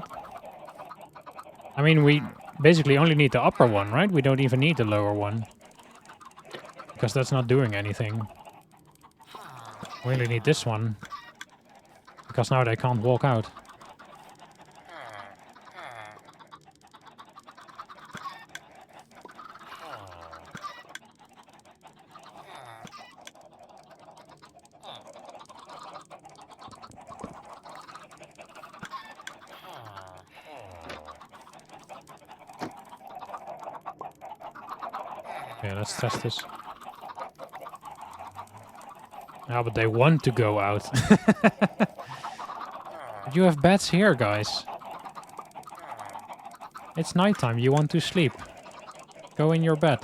I mean, we basically only need the upper one, right? We don't even need the lower one. Because that's not doing anything. We only need this one. Because now they can't walk out. Okay, let's test this. Ah, but they want to go out. You have beds here, guys. It's nighttime. You want to sleep. Go in your bed.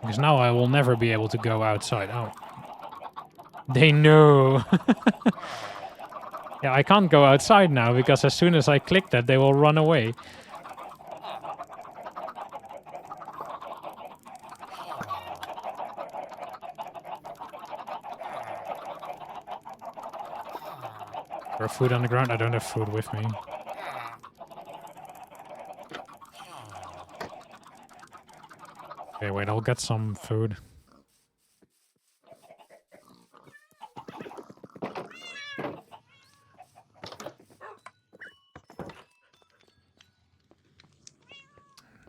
Because now I will never be able to go outside. Oh. They know. Yeah, I can't go outside now because as soon as I click that, they will run away. For food on the ground? I don't have food with me. Okay, wait, I'll get some food.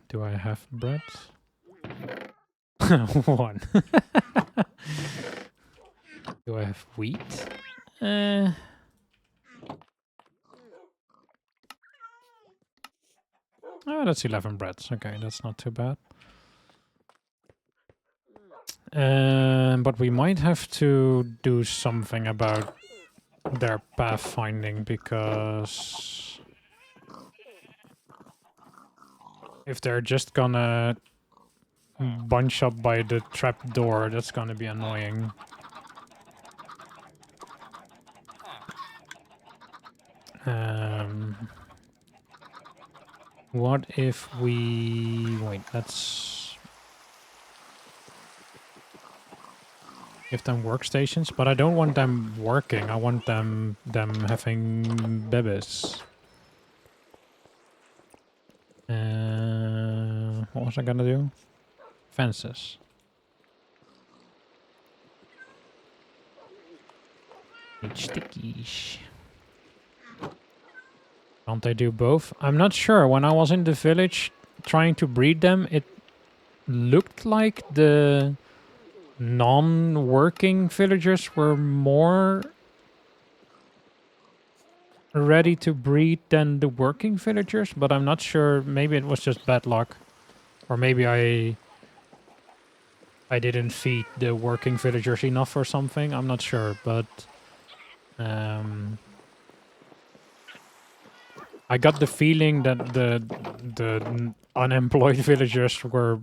Do I have bread? One. Do I have wheat? Oh, that's 11 breads. Okay, that's not too bad. But we might have to do something about their pathfinding, because if they're just gonna bunch up by the trap door, that's gonna be annoying. What if we... Wait, let's give them workstations, but I don't want them working. I want them having babies. What was I gonna do? Fences. Need stickies. Can't they do both? I'm not sure. When I was in the village trying to breed them, it looked like the non-working villagers were more ready to breed than the working villagers, but I'm not sure. Maybe it was just bad luck. Or maybe I didn't feed the working villagers enough or something. I'm not sure, but I got the feeling that the unemployed villagers were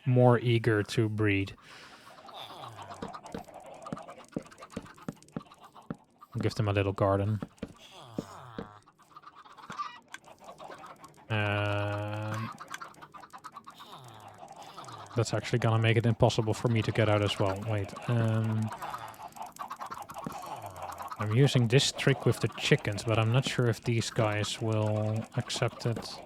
more eager to breed. I'll give them a little garden. That's actually gonna make it impossible for me to get out as well. Wait. I'm using this trick with the chickens, but I'm not sure if these guys will accept it.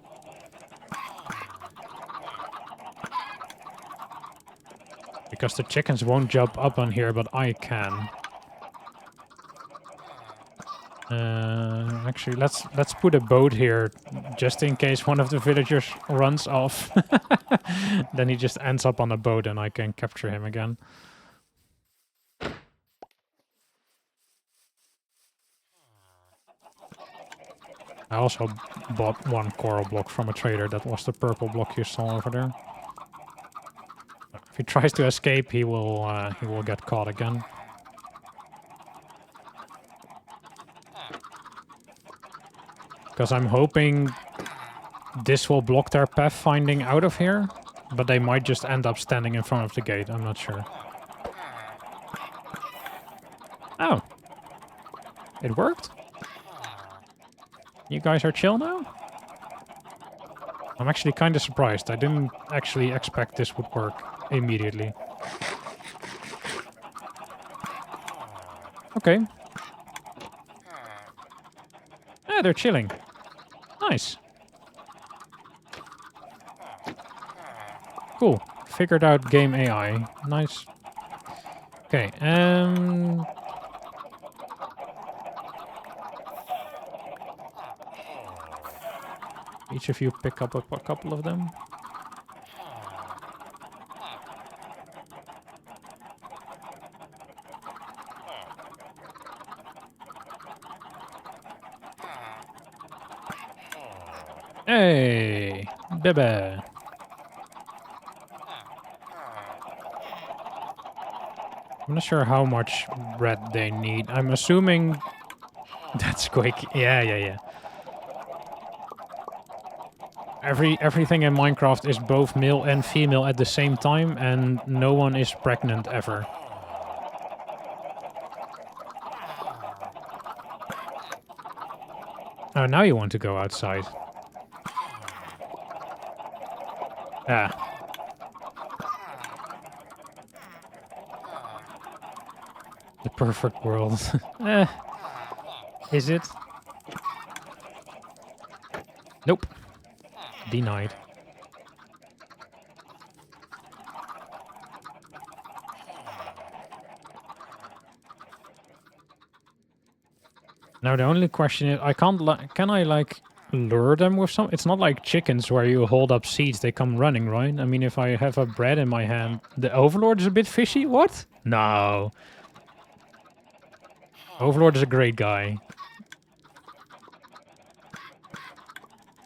Because the chickens won't jump up on here, but I can. Actually, let's put a boat here, just in case one of the villagers runs off. Then he just ends up on a boat and I can capture him again. I also bought one coral block from a trader. That was the purple block you saw over there. If he tries to escape, he will get caught again. Because I'm hoping this will block their pathfinding out of here, but they might just end up standing in front of the gate. I'm not sure. Oh. It worked? You guys are chill now? I'm actually kind of surprised. I didn't actually expect this would work immediately. Okay. Yeah, they're chilling. Nice. Cool. Figured out game AI. Nice. Okay, each of you pick up a couple of them. Hey, baby. I'm not sure how much bread they need. I'm assuming that's quick. Yeah. Everything in Minecraft is both male and female at the same time, and no one is pregnant ever. Oh, now you want to go outside. Ah. The perfect world. Is it? Nope. Denied. Now the only question is, I can't can I like lure them with some? It's not like chickens where you hold up seeds, they come running, right? I mean, if I have a bread in my hand, the Overlord is a bit fishy. What? No. Overlord is a great guy.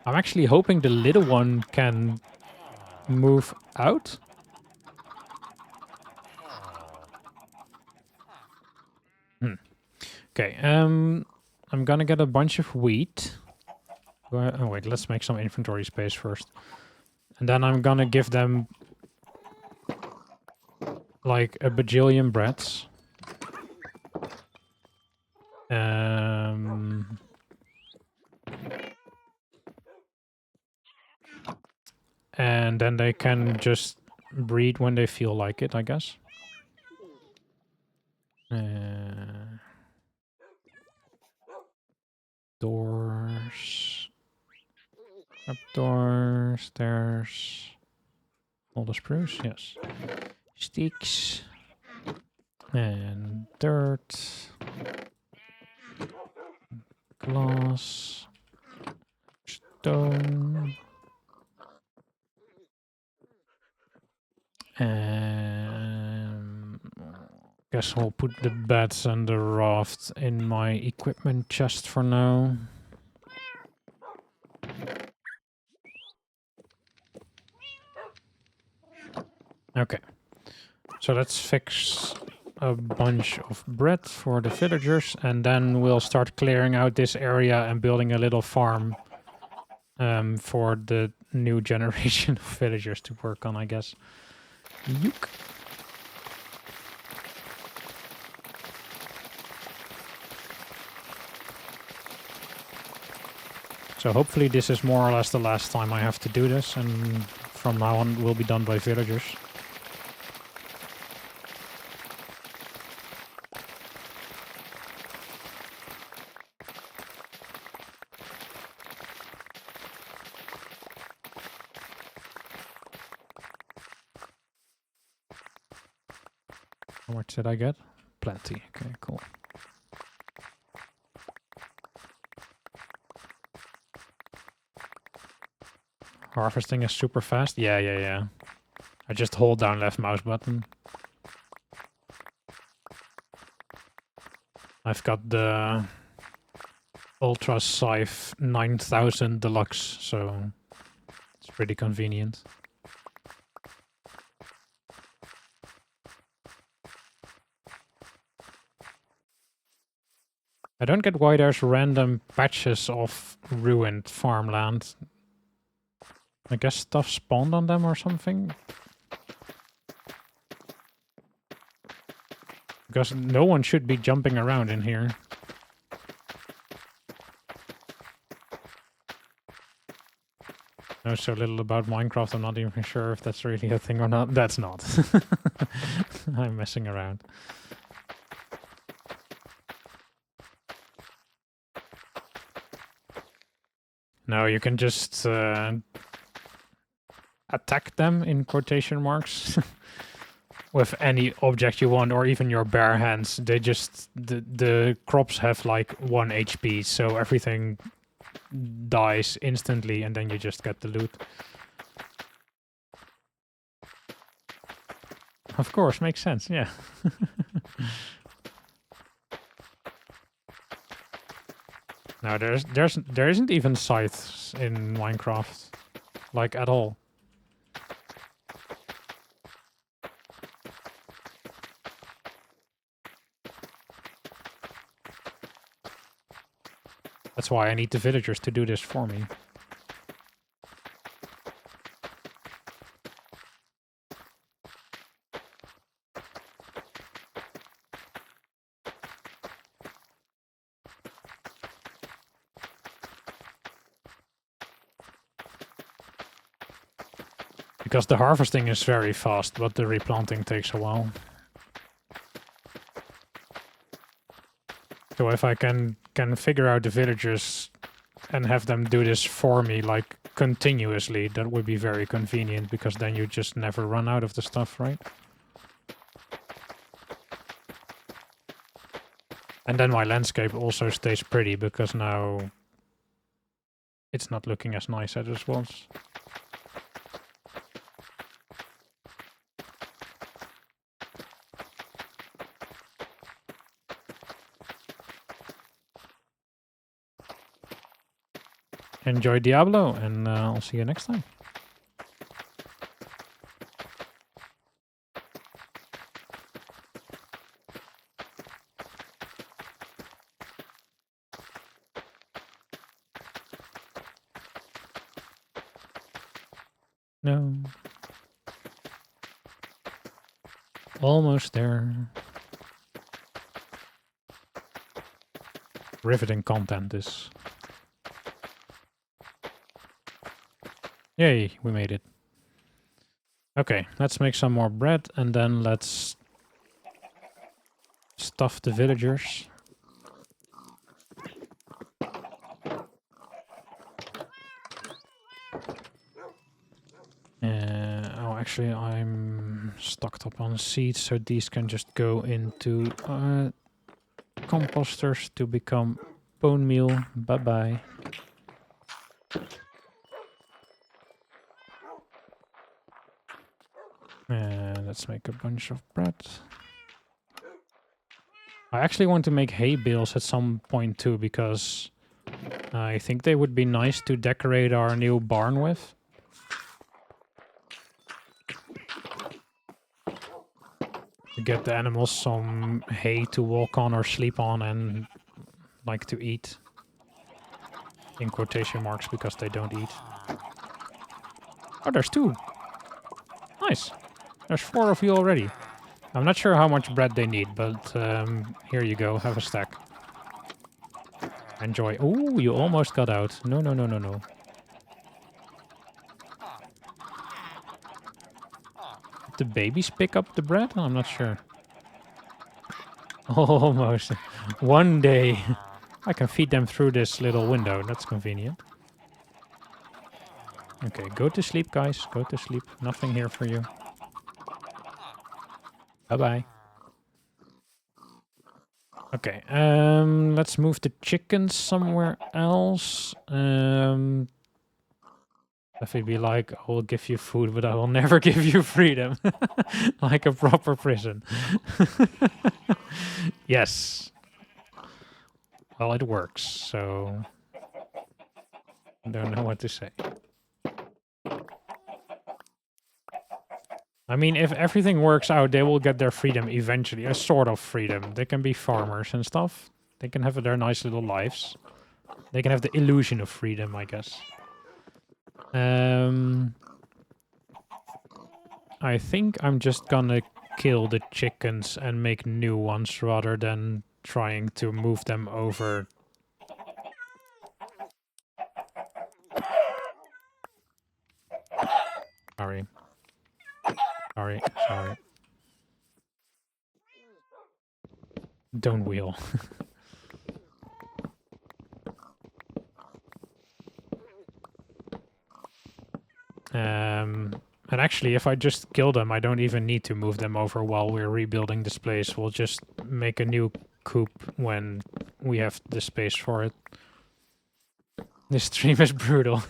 I'm actually hoping the little one can move out. Okay, I'm gonna get a bunch of wheat. Oh wait, let's make some inventory space first. And then I'm gonna give them like a bajillion breads. And then they can just breed when they feel like it, I guess. Doors. Trapdoor, stairs. All the spruce, yes. Sticks. And dirt. Glass. Stone. And guess I'll put the beds and the raft in my equipment chest for now. Okay. So let's fix a bunch of bread for the villagers, and then we'll start clearing out this area and building a little farm for the new generation of villagers to work on, I guess. Yook. So hopefully this is more or less the last time I have to do this, and from now on will be done by villagers. How much did I get? Plenty. Okay, cool. Harvesting is super fast? Yeah. I just hold down left mouse button. I've got the Ultra Scythe 9000 Deluxe, so it's pretty convenient. I don't get why there's random patches of ruined farmland. I guess stuff spawned on them or something? Because no one should be jumping around in here. Know so little about Minecraft, I'm not even sure if that's really a thing or not. That's not. I'm messing around. No, you can just attack them in quotation marks with any object you want, or even your bare hands. They just the crops have like 1 HP, so everything dies instantly, and then you just get the loot. Of course, makes sense. Yeah. No, there isn't even scythes in Minecraft, like at all. That's why I need the villagers to do this for me. Because the harvesting is very fast, but the replanting takes a while. So if I can figure out the villagers and have them do this for me, like, continuously, that would be very convenient, because then you just never run out of the stuff, right? And then my landscape also stays pretty because now it's not looking as nice as it was. Enjoy Diablo, and I'll see you next time. No. Almost there. Riveting content, this. Yay, we made it. Okay, let's make some more bread and then let's stuff the villagers. Oh, actually, I'm stocked up on seeds, so these can just go into composters to become bone meal. Bye-bye. And let's make a bunch of bread. I actually want to make hay bales at some point too, because I think they would be nice to decorate our new barn with. To get the animals some hay to walk on or sleep on and like to eat. In quotation marks, because they don't eat. Oh, there's 2. Nice. There's 4 of you already. I'm not sure how much bread they need, but here you go. Have a stack. Enjoy. Oh, you almost got out. No, no, no, no, no. Did the babies pick up the bread? I'm not sure. Almost. One day. I can feed them through this little window. That's convenient. Okay, go to sleep, guys. Go to sleep. Nothing here for you. Bye-bye. Okay, let's move the chickens somewhere else. If we be like, I will give you food, but I will never give you freedom. Like a proper prison. Yes. Well, it works, so I don't know what to say. I mean, if everything works out, they will get their freedom eventually. A sort of freedom. They can be farmers and stuff. They can have their nice little lives. They can have the illusion of freedom, I guess. I think I'm just gonna kill the chickens and make new ones rather than trying to move them over. Sorry. Sorry, sorry. Don't wheel. And actually, if I just kill them, I don't even need to move them over while we're rebuilding this place. We'll just make a new coop when we have the space for it. This stream is brutal.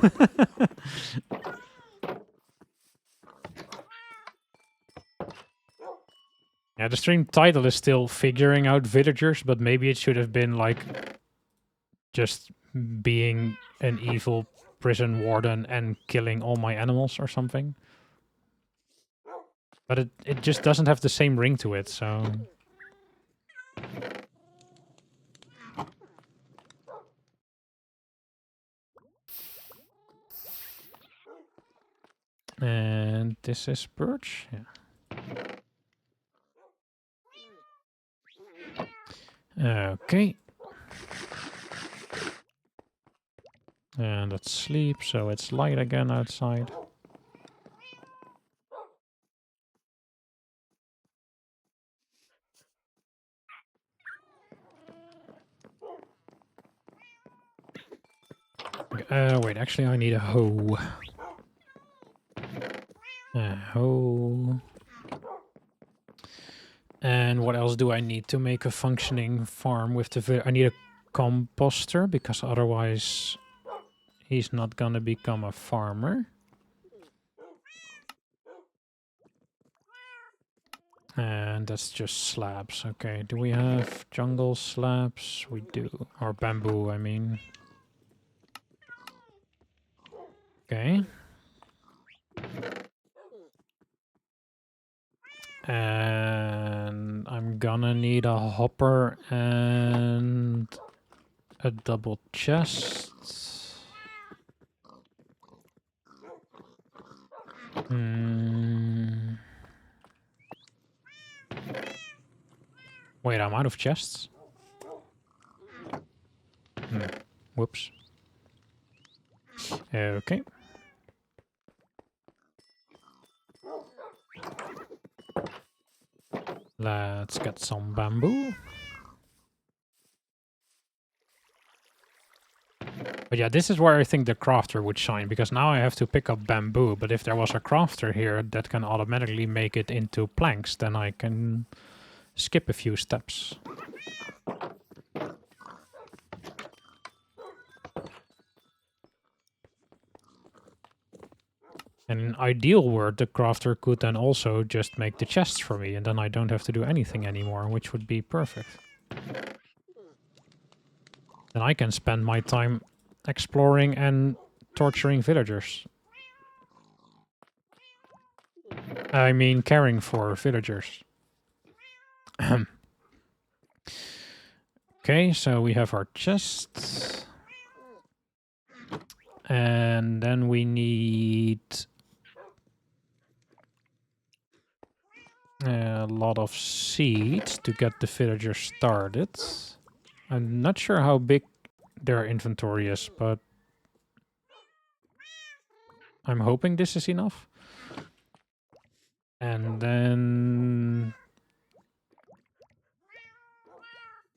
Yeah, the stream title is still figuring out villagers, but maybe it should have been like just being an evil prison warden and killing all my animals or something. But it just doesn't have the same ring to it, so... And this is birch? Yeah. Okay. And let's sleep, so it's light again outside. Okay, wait, actually I need a hoe. A hoe. And what else do I need to make a functioning farm with the... I need a composter, because otherwise he's not gonna become a farmer. And that's just slabs. Okay, do we have jungle slabs? We do. Or bamboo, I mean. Okay. And I'm gonna need a hopper and a double chest. Wait, I'm out of chests? Whoops. Okay. Let's get some bamboo. But yeah, this is where I think the crafter would shine, because now I have to pick up bamboo, but if there was a crafter here that can automatically make it into planks, then I can skip a few steps. And in an ideal world, the crafter could then also just make the chests for me, and then I don't have to do anything anymore, which would be perfect. Then I can spend my time exploring and torturing villagers. I mean, caring for villagers. Okay, so we have our chests. And then we need a lot of seeds to get the villagers started. I'm not sure how big their inventory is, but I'm hoping this is enough. And then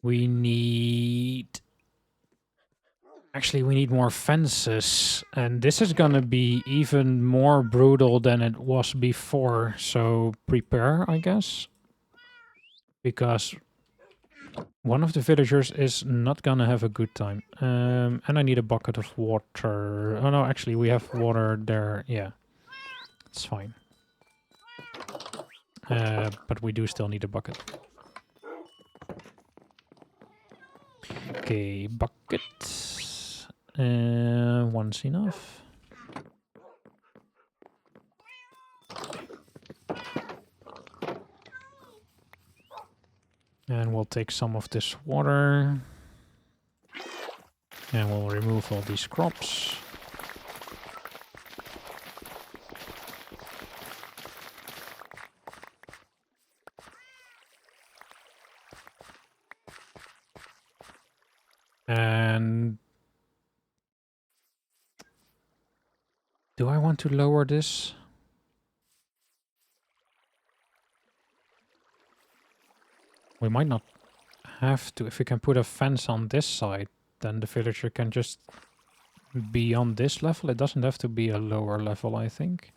we need... Actually, we need more fences. And this is gonna be even more brutal than it was before. So prepare, I guess. Because one of the villagers is not gonna have a good time. And I need a bucket of water. Oh no, actually we have water there. Yeah, it's fine. But we do still need a bucket. Okay, bucket. One's enough. And we'll take some of this water. And we'll remove all these crops. And do I want to lower this? We might not have to. If we can put a fence on this side, then the villager can just be on this level. It doesn't have to be a lower level, I think.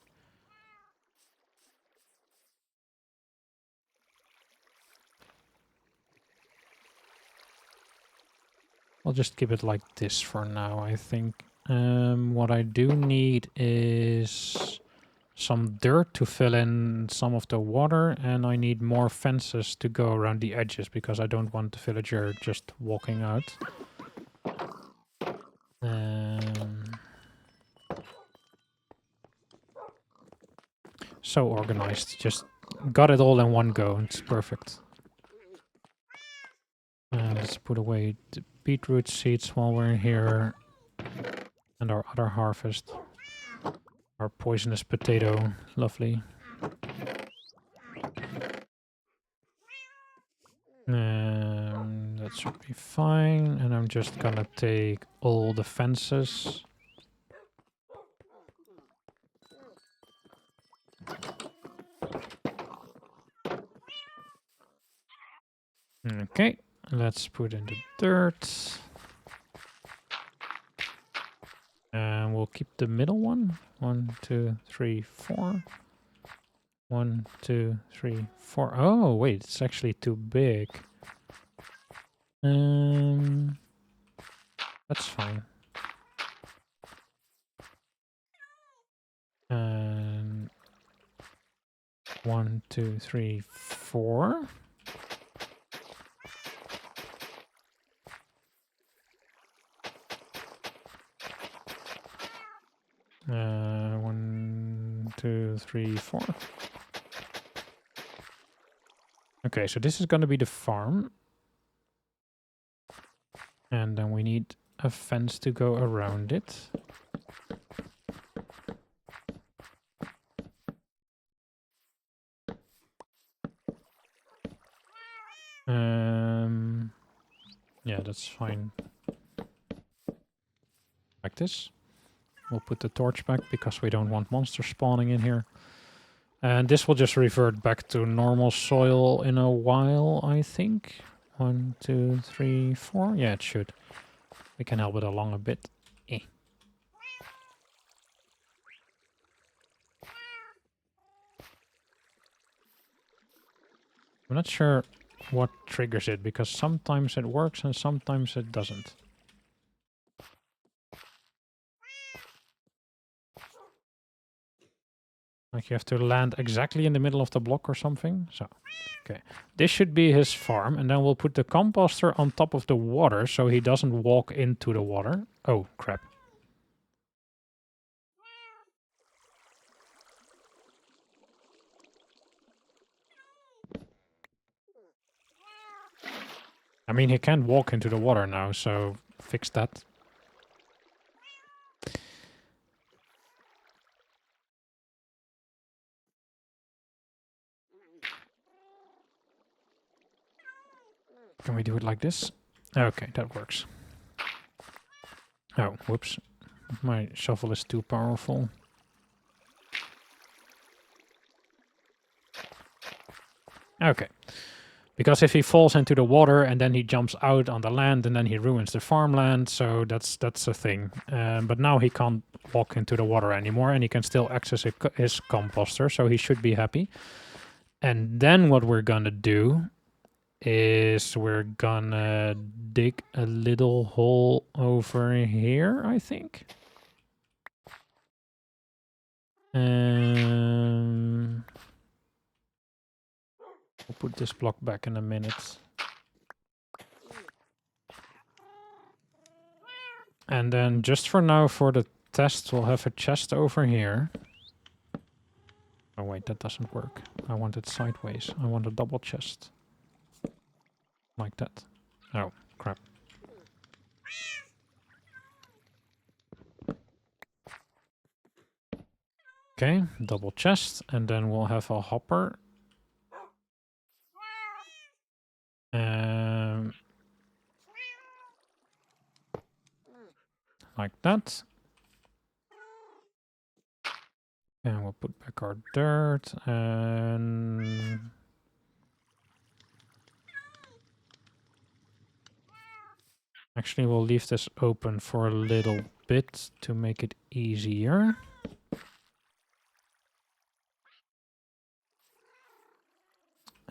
I'll just keep it like this for now, I think. What I do need is some dirt to fill in some of the water, and I need more fences to go around the edges, because I don't want the villager just walking out. So organized. Just got it all in one go. It's perfect. Let's put away the beetroot seeds while we're here. And our other harvest. Our poisonous potato. Lovely. That should be fine. And I'm just gonna take all the fences. Okay, let's put in the dirt. And we'll keep the middle one. 1, 2, 3, 4. 1, 2, 3, 4. Oh, wait, it's actually too big. That's fine. And 1, 2, 3, 4. One, 2, 3, 4. Okay, so this is going to be the farm. And then we need a fence to go around it. Yeah, that's fine. Like this. We'll put the torch back because we don't want monsters spawning in here. And this will just revert back to normal soil in a while, I think. 1, 2, 3, 4. Yeah, it should. We can help it along a bit. Eh. I'm not sure what triggers it, because sometimes it works and sometimes it doesn't. Like you have to land exactly in the middle of the block or something. So, okay. This should be his farm, and then we'll put the composter on top of the water so he doesn't walk into the water. Oh, crap. I mean, he can't walk into the water now, so fix that. Can we do it like this? Okay, that works. Oh, whoops. My shovel is too powerful. Okay. Because if he falls into the water and then he jumps out on the land and then he ruins the farmland, so that's a thing. But now he can't walk into the water anymore and he can still access his composter, so he should be happy. And then what we're gonna do is we're gonna dig a little hole over here, I think. We'll put this block back in a minute. And then just for now, for the test, we'll have a chest over here. Oh wait, that doesn't work. I want it sideways. I want a double chest. Like that. Oh, crap. Okay, double chest. And then we'll have a hopper. Like that. And we'll put back our dirt. And actually, we'll leave this open for a little bit to make it easier.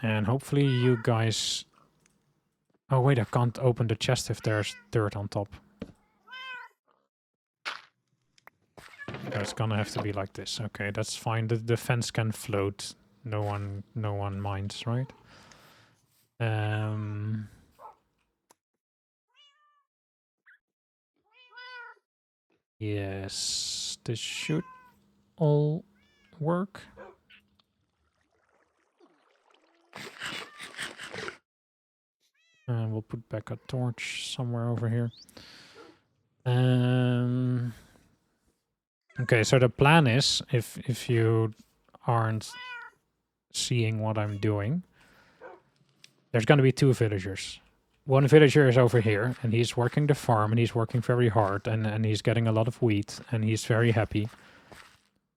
And hopefully you guys... Oh wait, I can't open the chest if there's dirt on top. So it's gonna have to be like this. Okay, that's fine. The fence can float. No one minds, right? Yes, this should all work. And we'll put back a torch somewhere over here. Okay, so the plan is, if you aren't seeing what I'm doing, there's going to be 2 villagers. One villager is over here, and he's working the farm, and he's working very hard, and he's getting a lot of wheat, and he's very happy.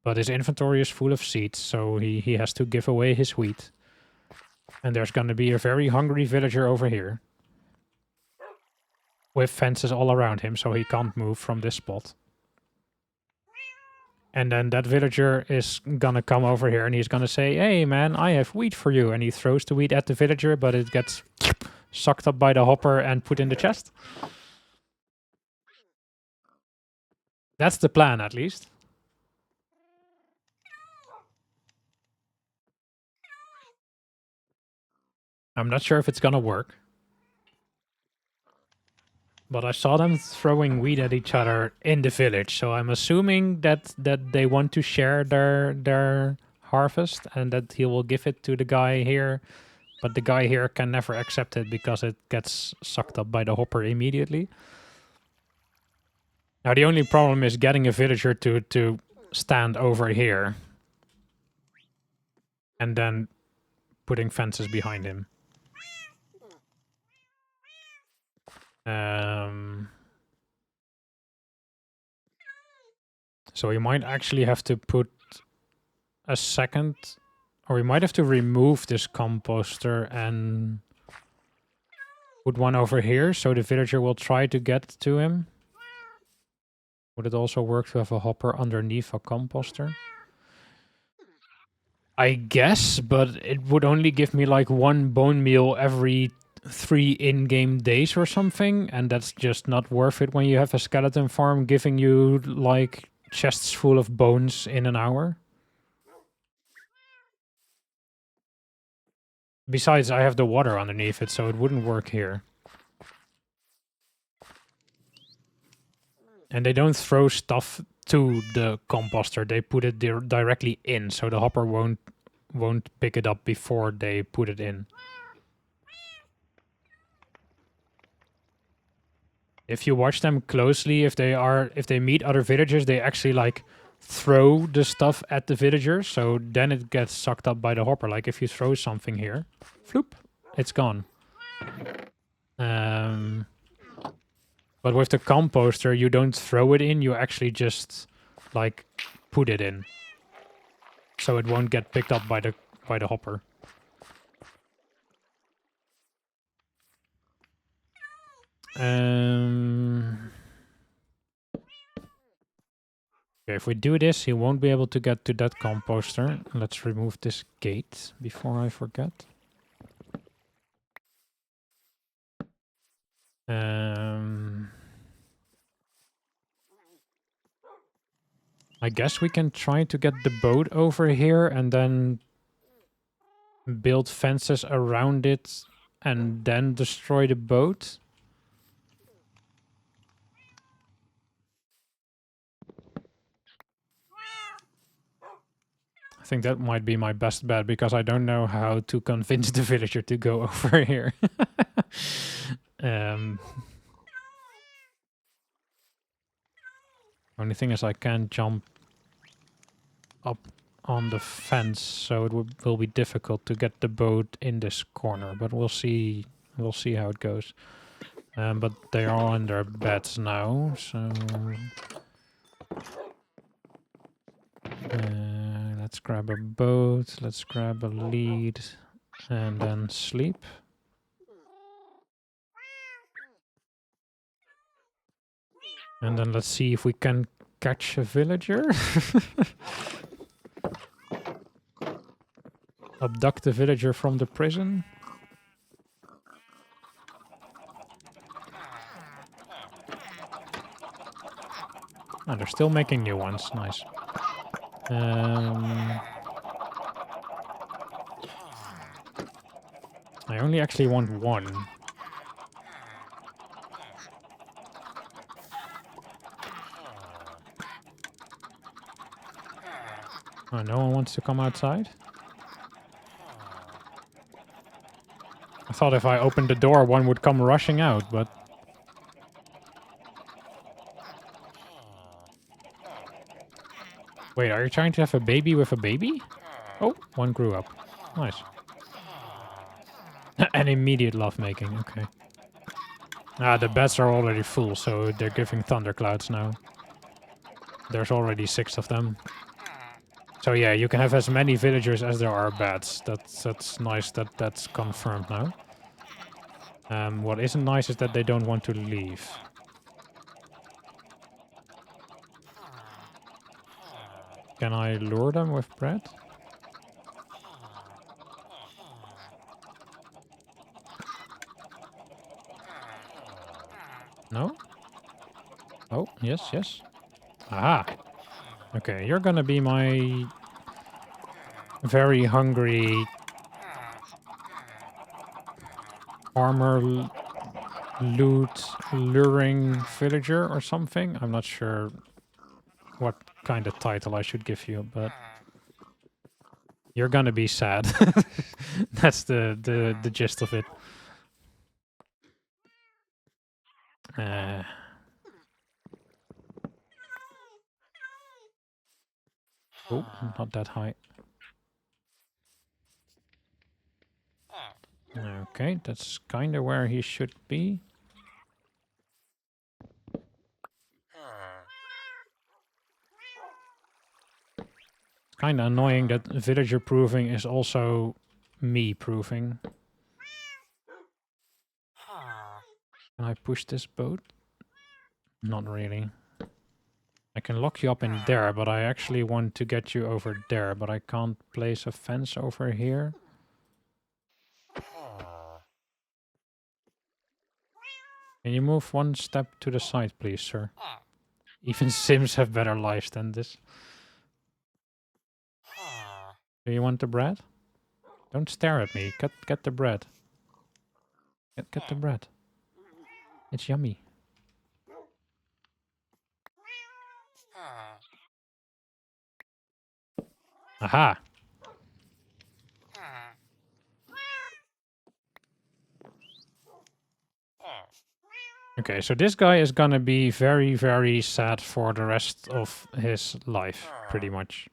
But his inventory is full of seeds, so he has to give away his wheat. And there's going to be a very hungry villager over here, with fences all around him, so he can't move from this spot. And then that villager is gonna come over here and he's gonna say, hey man, I have wheat for you. And he throws the wheat at the villager, but it gets sucked up by the hopper and put in the chest. That's the plan, at least. I'm not sure if it's gonna work. But I saw them throwing wheat at each other in the village, so I'm assuming that they want to share their harvest and that he will give it to the guy here. But the guy here can never accept it because it gets sucked up by the hopper immediately. Now the only problem is getting a villager to stand over here. And then putting fences behind him. So we might actually have to put a second, or we might have to remove this composter and put one over here so the villager will try to get to him. Would it also work to have a hopper underneath a composter? I guess, but it would only give me like 1 bone meal every 3 in-game days or something, and that's just not worth it when you have a skeleton farm giving you like chests full of bones in an hour. Besides, I have the water underneath it, so it wouldn't work here. And they don't throw stuff to the composter, they put it directly in, so the hopper won't pick it up before they put it in. If you watch them closely, if they meet other villagers, they actually like throw the stuff at the villagers, so then it gets sucked up by the hopper. Like if you throw something here, floop, it's gone. But with the composter, you don't throw it in, you actually just like put it in. So it won't get picked up by the hopper. Okay, if we do this, he won't be able to get to that composter. Let's remove this gate before I forget. I guess we can try to get the boat over here and then build fences around it and then destroy the boat. I think that might be my best bet because I don't know how to convince the villager to go over here. Only thing is I can't jump up on the fence, so it will be difficult to get the boat in this corner, but we'll see how it goes. But they are on their beds now, so let's grab a boat, let's grab a lead, and then sleep. And then let's see if we can catch a villager. Abduct the villager from the prison. Oh, they're still making new ones. Nice. I only actually want one. Oh, no one wants to come outside? I thought if I opened the door, one would come rushing out, but... Wait, are you trying to have a baby with a baby? Oh, one grew up. Nice. An immediate lovemaking, okay. Ah, the beds are already full, so they're giving thunderclouds now. There's already 6 of them. So yeah, you can have as many villagers as there are beds. That's nice that that's confirmed now. What isn't nice is that they don't want to leave. Can I lure them with bread? No? Oh, yes, yes. Aha! Okay, you're gonna be my very hungry armor loot luring villager or something. I'm not sure what kind of title I should give you, but you're gonna be sad. That's the gist of it. Oh, not that high. Okay, that's kind of where he should be. It's kind of annoying that villager proving is also me proving. Can I push this boat? Not really. I can lock you up in there, but I actually want to get you over there, but I can't place a fence over here. Can you move one step to the side, please, sir? Even Sims have better lives than this. Do you want the bread? Don't stare at me. Get the bread. Get the bread. It's yummy. Aha! Okay, so this guy is gonna be very, very sad for the rest of his life, pretty much.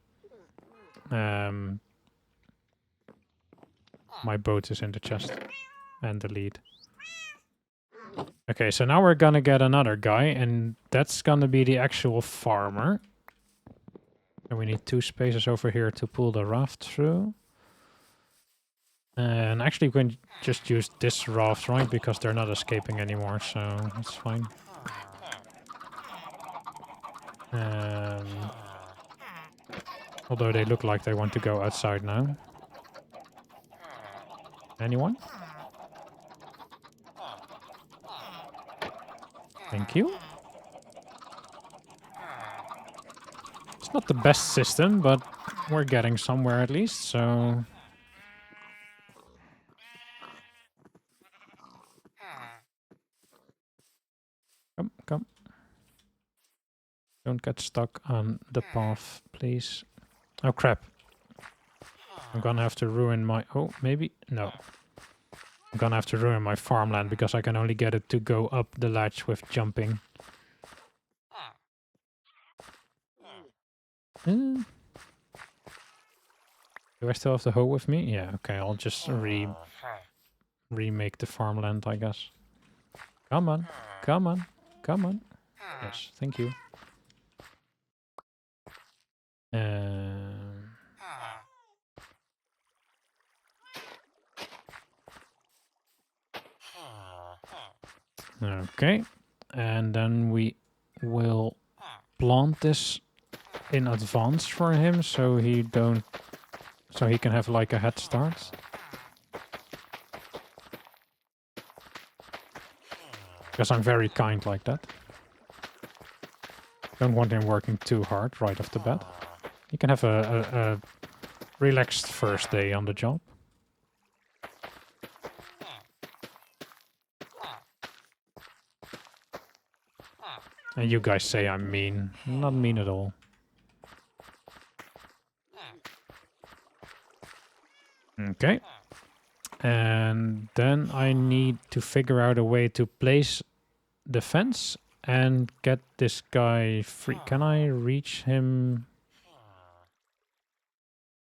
My boat is in the chest. And the lead. Okay, so now we're gonna get another guy, and that's gonna be the actual farmer. And we need 2 spaces over here to pull the raft through. And actually we can just use this raft, right? Because they're not escaping anymore, so it's fine. Although they look like they want to go outside now. Anyone? Thank you. It's not the best system, but we're getting somewhere at least, so... Come, come. Don't get stuck on the path, please. Oh, crap. I'm gonna have to ruin my... Oh, maybe? No. I'm gonna have to ruin my farmland because I can only get it to go up the ledge with jumping. Do I still have the hoe with me? Yeah, okay, I'll just remake the farmland, I guess. Come on, come on, come on. Yes, thank you. Okay, and then we will plant this in advance for him so he can have like a head start. Because I'm very kind like that. Don't want him working too hard right off the bat. You can have a relaxed first day on the job. And you guys say I'm mean. I'm not mean at all. Okay. And then I need to figure out a way to place the fence and get this guy free. Can I reach him?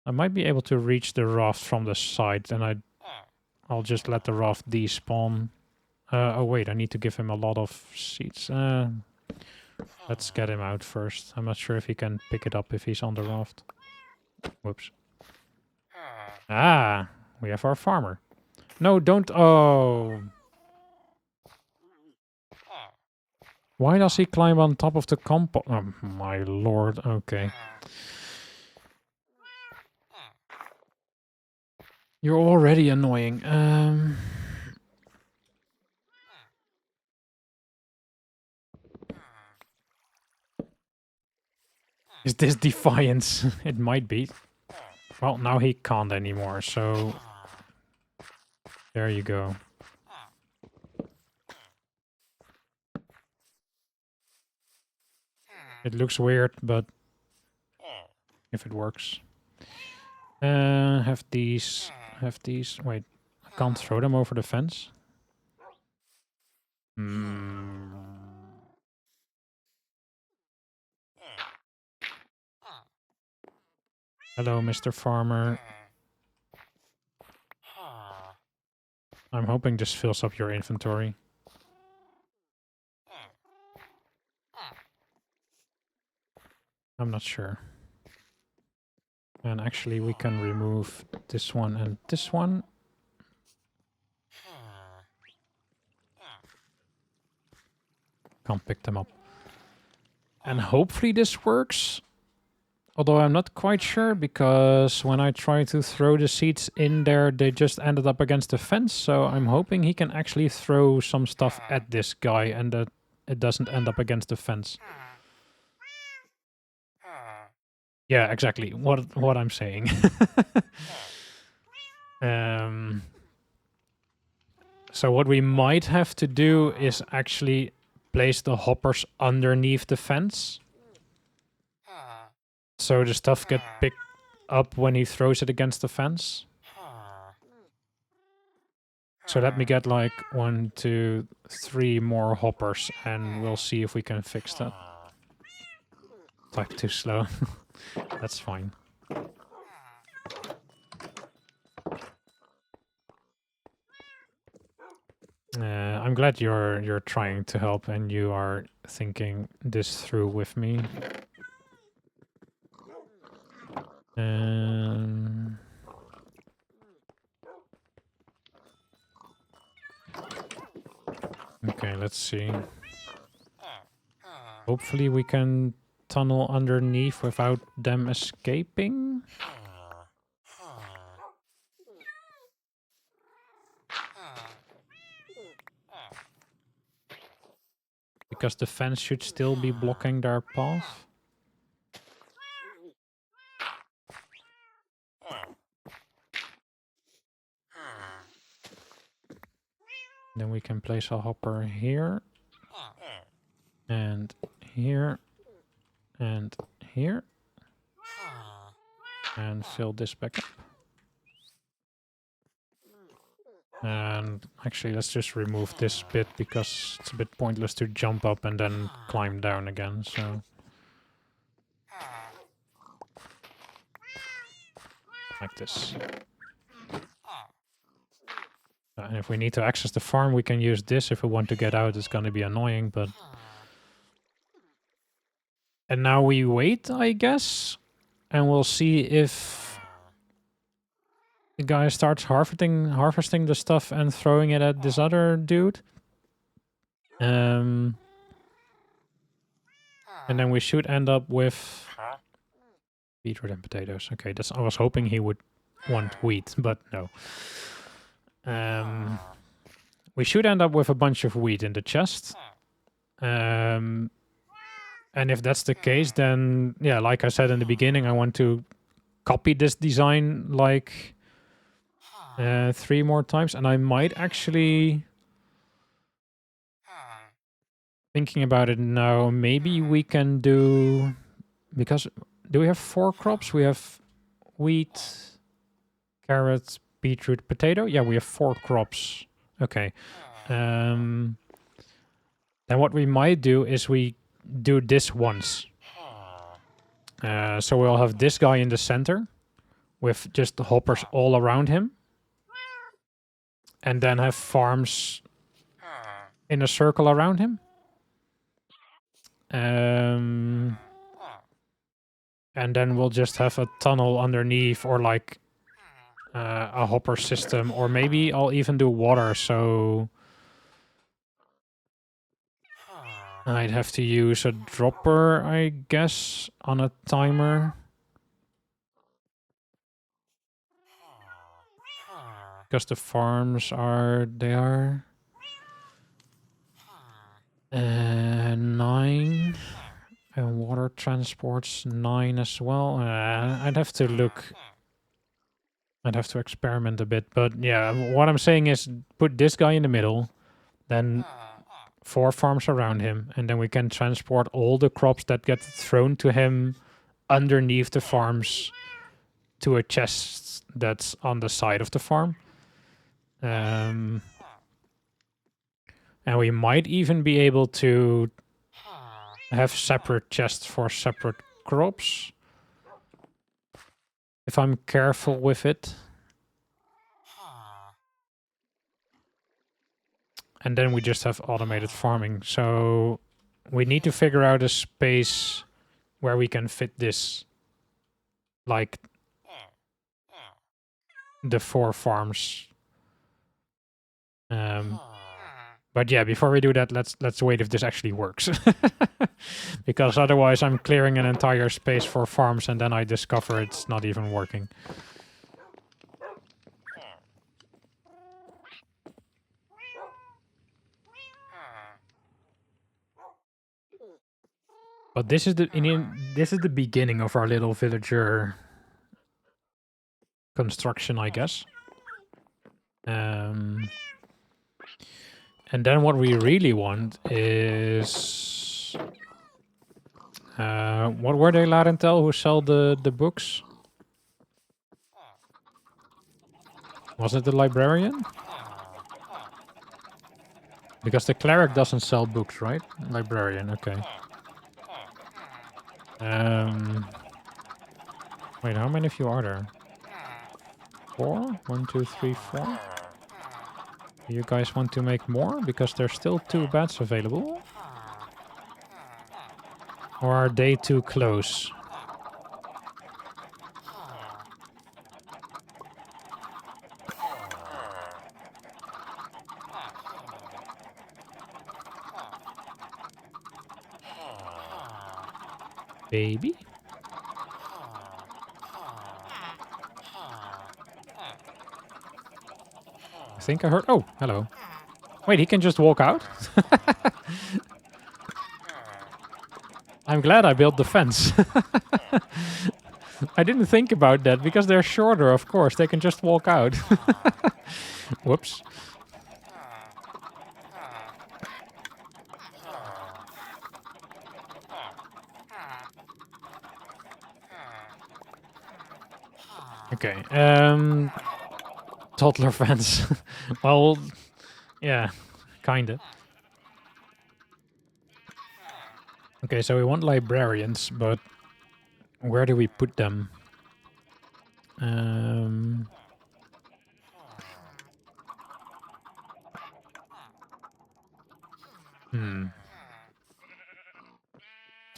I might be able to reach the raft from the side, and I'll just let the raft despawn. Oh wait, I need to give him a lot of seeds. Let's get him out first. I'm not sure if he can pick it up if he's on the raft. Whoops. Ah, we have our farmer. No, don't. Oh. Why does he climb on top of the compost? Oh, my lord. Okay. You're already annoying. Is this defiance? It might be. Well, now he can't anymore, so... There you go. It looks weird, but... if it works. Have these... have these... Wait, I can't throw them over the fence? Hmm... Hello, Mr. Farmer. I'm hoping this fills up your inventory. I'm not sure. And actually we can remove this one and this one. Can't pick them up. And hopefully this works. Although I'm not quite sure, because when I tried to throw the seeds in there, they just ended up against the fence. So I'm hoping he can actually throw some stuff at this guy and that it doesn't end up against the fence. Yeah, exactly. What I'm saying. So what we might have to do is actually place the hoppers underneath the fence. So the stuff get picked up when he throws it against the fence. So let me get like 1, 2, 3 more hoppers and we'll see if we can fix that. Type too slow. That's fine. I'm glad you're trying to help and you are thinking this through with me. Okay, let's see. Hopefully we can tunnel underneath without them escaping. Because the fence should still be blocking their path. Then we can place a hopper here. And here. And here. And fill this back up. And actually, let's just remove this bit because it's a bit pointless to jump up and then climb down again, so... like this. And if we need to access the farm, we can use this. If we want to get out, it's gonna be annoying, but... And now we wait, I guess? And we'll see if... the guy starts harvesting the stuff and throwing it at this other dude. And then we should end up with... beetroot and potatoes. Okay, that's... I was hoping he would want wheat, but no. We should end up with a bunch of wheat in the chest. And if that's the case, then, yeah, like I said in the beginning, I want to copy this design like 3 more times. And I might actually... thinking about it now, maybe we can do... because... do we have 4 crops? We have wheat, carrots, beetroot, potato? Yeah, we have 4 crops. Okay. Then what we might do is we do this once. So we'll have this guy in the center with just the hoppers all around him. And then have farms in a circle around him. And then we'll just have a tunnel underneath, or like a hopper system, or maybe I'll even do water, so I'd have to use a dropper, I guess, on a timer. Because the farms are, they are 9. And water transport's 9 as well. I'd have to look. I'd have to experiment a bit. But yeah, what I'm saying is put this guy in the middle. Then 4 farms around him. And then we can transport all the crops that get thrown to him underneath the farms to a chest that's on the side of the farm. And we might even be able to have separate chests for separate crops. If I'm careful with it. And then we just have automated farming. So we need to figure out a space where we can fit this. Like the 4 farms. But yeah, before we do that, let's wait if this actually works. Because otherwise I'm clearing an entire space for farms and then I discover it's not even working. But this is the beginning of our little villager construction, I guess. And then what we really want is what were they, Larentel, who sell the books? Was it the librarian? Because the cleric doesn't sell books, right? Librarian, okay. Wait, how many of you are there? 4? 1, 2, 3, 4. You guys want to make more? Because there's still 2 beds available. Or are they too close? Baby? I think I heard... Oh, hello. Wait, he can just walk out? I'm glad I built the fence. I didn't think about that, because they're shorter, of course. They can just walk out. Whoops. Okay, toddler fence. Well, yeah, kinda. Okay, so we want librarians, but where do we put them?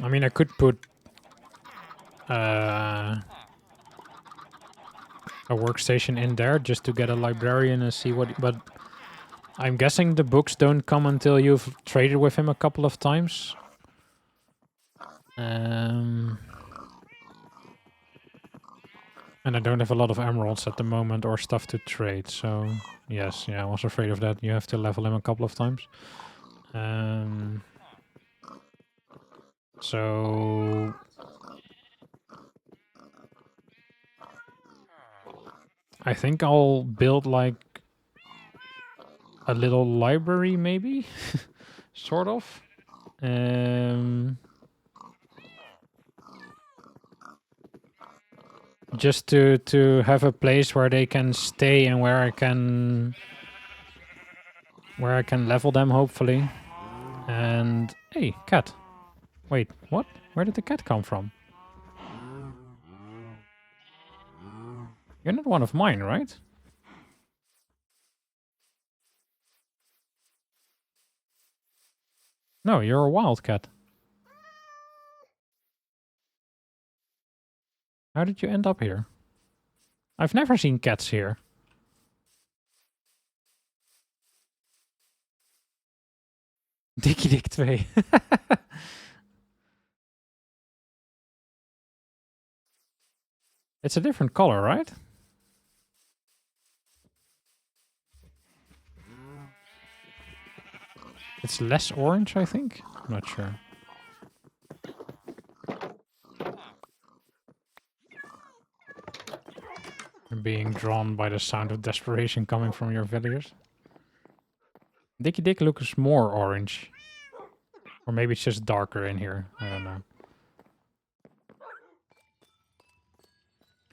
I mean, I could put a workstation in there just to get a librarian and see what... But I'm guessing the books don't come until you've traded with him a couple of times. And I don't have a lot of emeralds at the moment or stuff to trade, so... Yes, yeah, I was afraid of that. You have to level him a couple of times. So... I think I'll build, like, a little library, maybe? Sort of. Just to have a place where they can stay and where I can level them, hopefully. And hey, cat. Wait, what? Where did the cat come from? You're not one of mine, right? No, you're a wild cat. How did you end up here? I've never seen cats here. Dikkie Dik 2. It's a different color, right? It's less orange, I think. I'm not sure. I'm being drawn by the sound of desperation coming from your villagers. Dicky Dick looks more orange. Or maybe it's just darker in here. I don't know.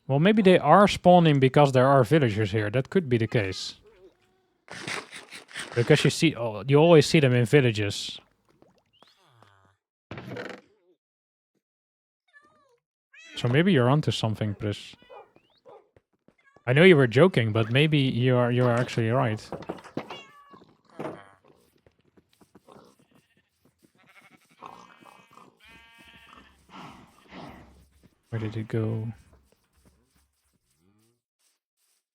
Well, maybe they are spawning because there are villagers here. That could be the case. Because you see, you always see them in villages. So maybe you're onto something, Pris. I know you were joking, but maybe you are actually right. Where did it go?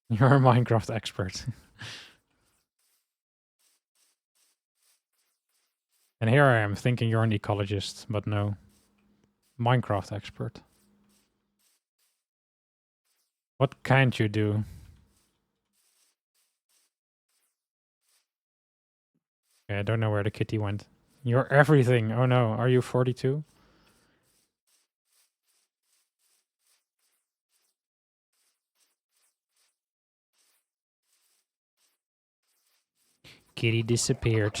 You're a Minecraft expert. And here I am thinking you're an ecologist, but no. Minecraft expert. What can't you do? Okay, I don't know where the kitty went. You're everything. Oh no, are you 42? Kitty disappeared.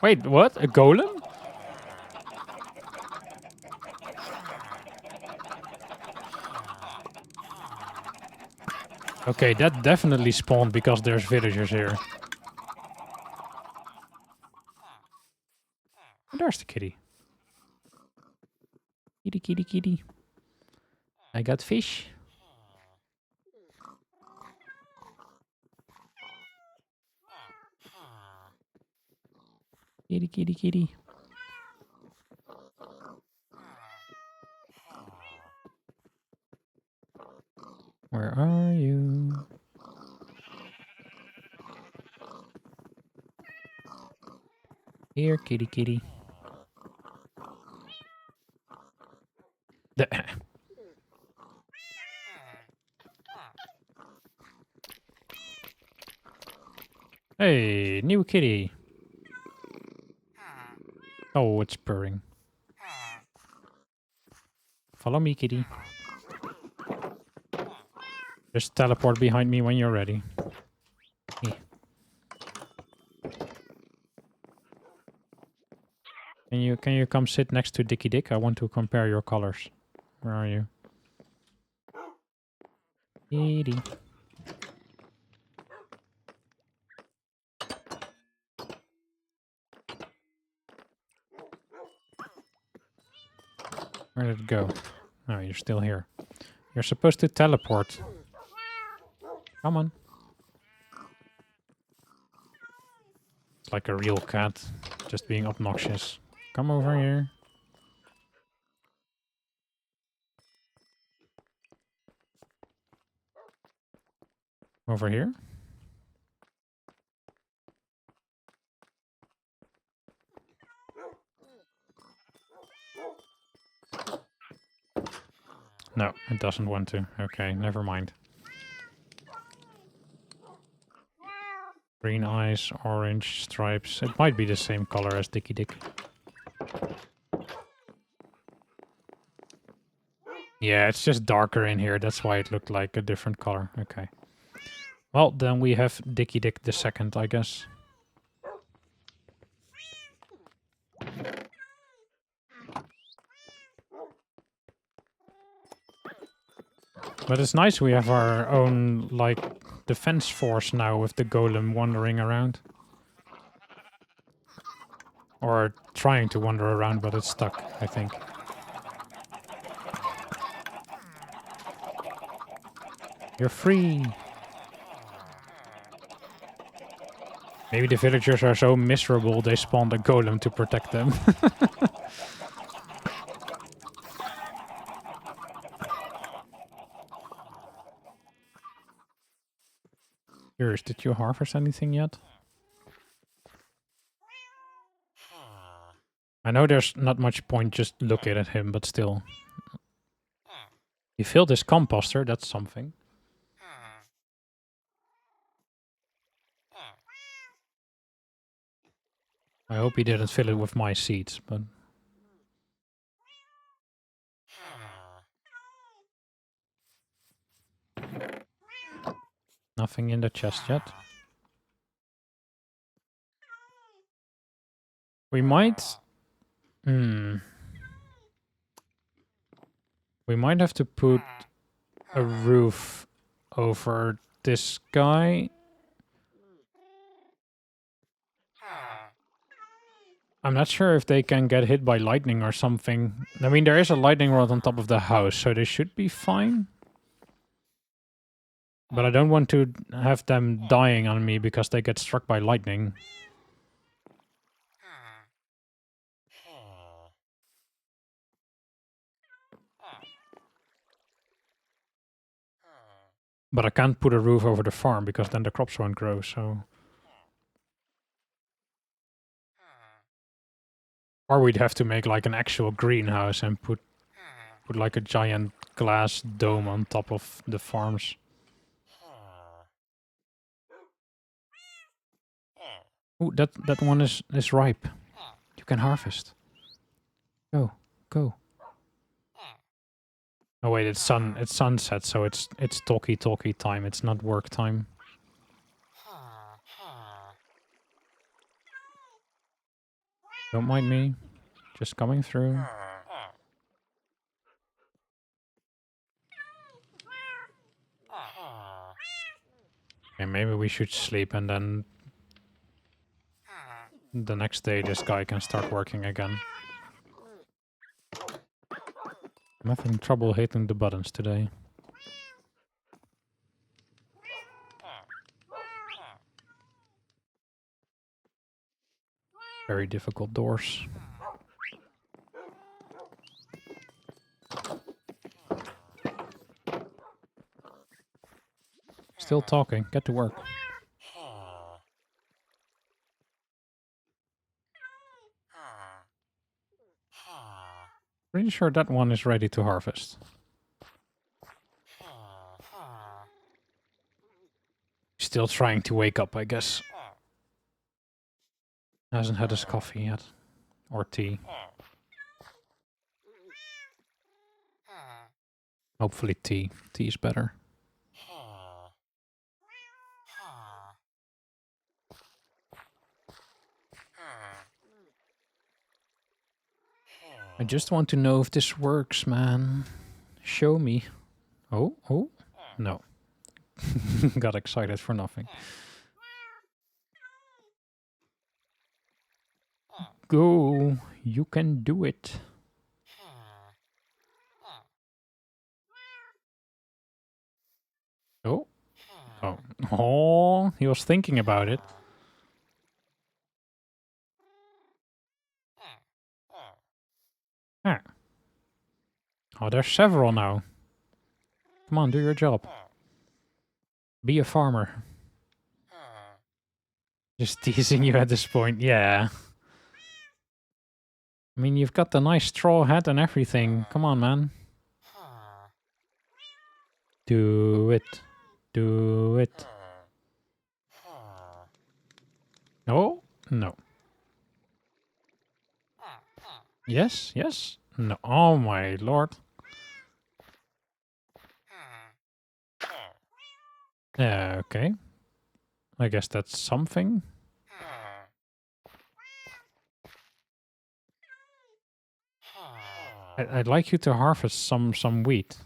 Wait, what? A golem? Okay, that definitely spawned because there's villagers here. There's the kitty. Kitty, kitty, kitty. I got fish. Kitty, kitty, kitty. Where are you? Here, kitty, kitty. Hey, new kitty. Oh, it's purring. Follow me, kitty. Just teleport behind me when you're ready. Yeah. Can you come sit next to Dicky Dick? I want to compare your colors. Where are you? Kitty. Where did it go? Oh, you're still here. You're supposed to teleport. Come on. It's like a real cat, just being obnoxious. Come over here. Over here? No, it doesn't want to. Okay, never mind. Green eyes, orange stripes. It might be the same color as Dicky Dick. Yeah, it's just darker in here. That's why it looked like a different color. Okay. Well, then we have Dicky Dick the second, I guess. But it's nice we have our own, like, defense force now with the golem wandering around. Or trying to wander around, but it's stuck, I think. You're free! Maybe the villagers are so miserable they spawned a golem to protect them. Curious, did you harvest anything yet? I know there's not much point just looking at him, but still. He filled his composter, that's something. I hope he didn't fill it with my seeds, but... Nothing in the chest yet. We might... We might have to put a roof over this guy. I'm not sure if they can get hit by lightning or something. I mean, there is a lightning rod on top of the house, so they should be fine. But I don't want to have them dying on me because they get struck by lightning. But I can't put a roof over the farm because then the crops won't grow, so... Or we'd have to make like an actual greenhouse and put like a giant glass dome on top of the farms. Ooh, that one is ripe. You can harvest. Go, go. Oh wait, it's sunset, so it's talkie time. It's not work time. Don't mind me. Just coming through. Okay, maybe we should sleep and then the next day this guy can start working again. I'm having trouble hitting the buttons today. Very difficult doors. Still talking. Get to work. Pretty sure that one is ready to harvest. Still trying to wake up, I guess. Hasn't had his coffee yet. Or tea. Hopefully tea. Tea is better. I just want to know if this works, man. Show me. Oh, no. Got excited for nothing. Go. You can do it. Oh. Oh. Oh, he was thinking about it. Ah. Oh, there's several now. Come on, do your job. Be a farmer. Just teasing you at this point, yeah. I mean, you've got the nice straw hat and everything. Come on, man. Do it. Do it. Oh, no. Yes, yes. No. Oh my lord. Yeah, okay. I guess that's something. I'd like you to harvest some wheat.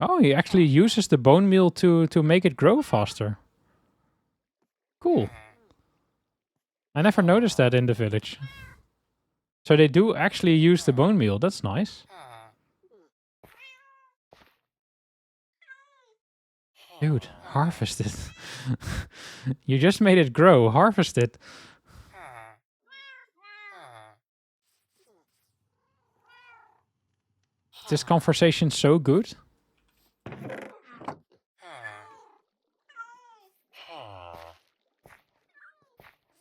Oh, he actually uses the bone meal to make it grow faster. Cool. I never noticed that in the village. So they do actually use the bone meal. That's nice. Dude, harvest it. You just made it grow. Harvest it. This conversation's so good.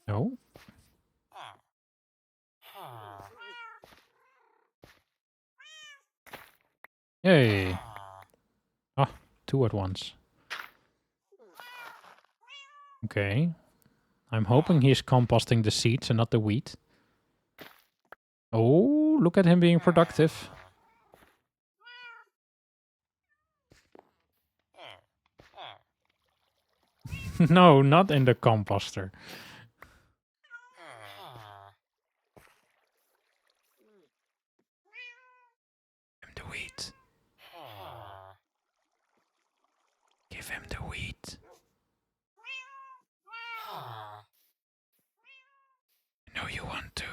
No. Yay. Ah, two at once. Okay. I'm hoping he's composting the seeds and not the wheat. Oh, look at him being productive. No, not in the composter. Give him the wheat. Give him the wheat. I know you want to.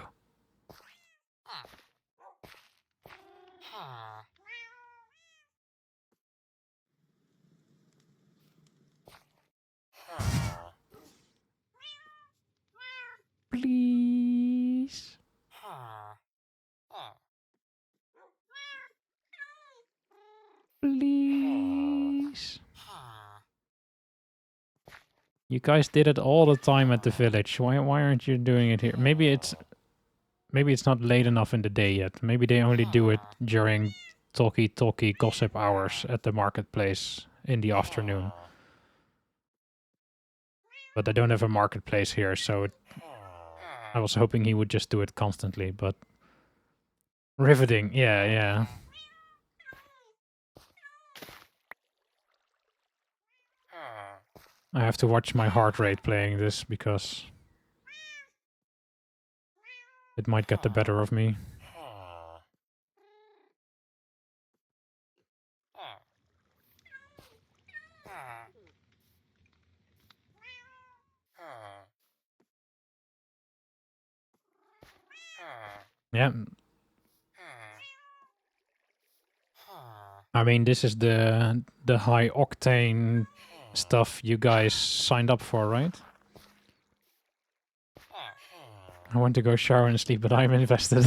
Please. Please. You guys did it all the time at the village. Why aren't you doing it here? Maybe it's not late enough in the day yet. Maybe they only do it during talkie gossip hours at the marketplace in the afternoon. But I don't have a marketplace here, so I was hoping he would just do it constantly, but riveting, yeah. I have to watch my heart rate playing this because it might get the better of me. Yeah. I mean, this is the high octane stuff you guys signed up for, right? I want to go shower and sleep, but I'm invested.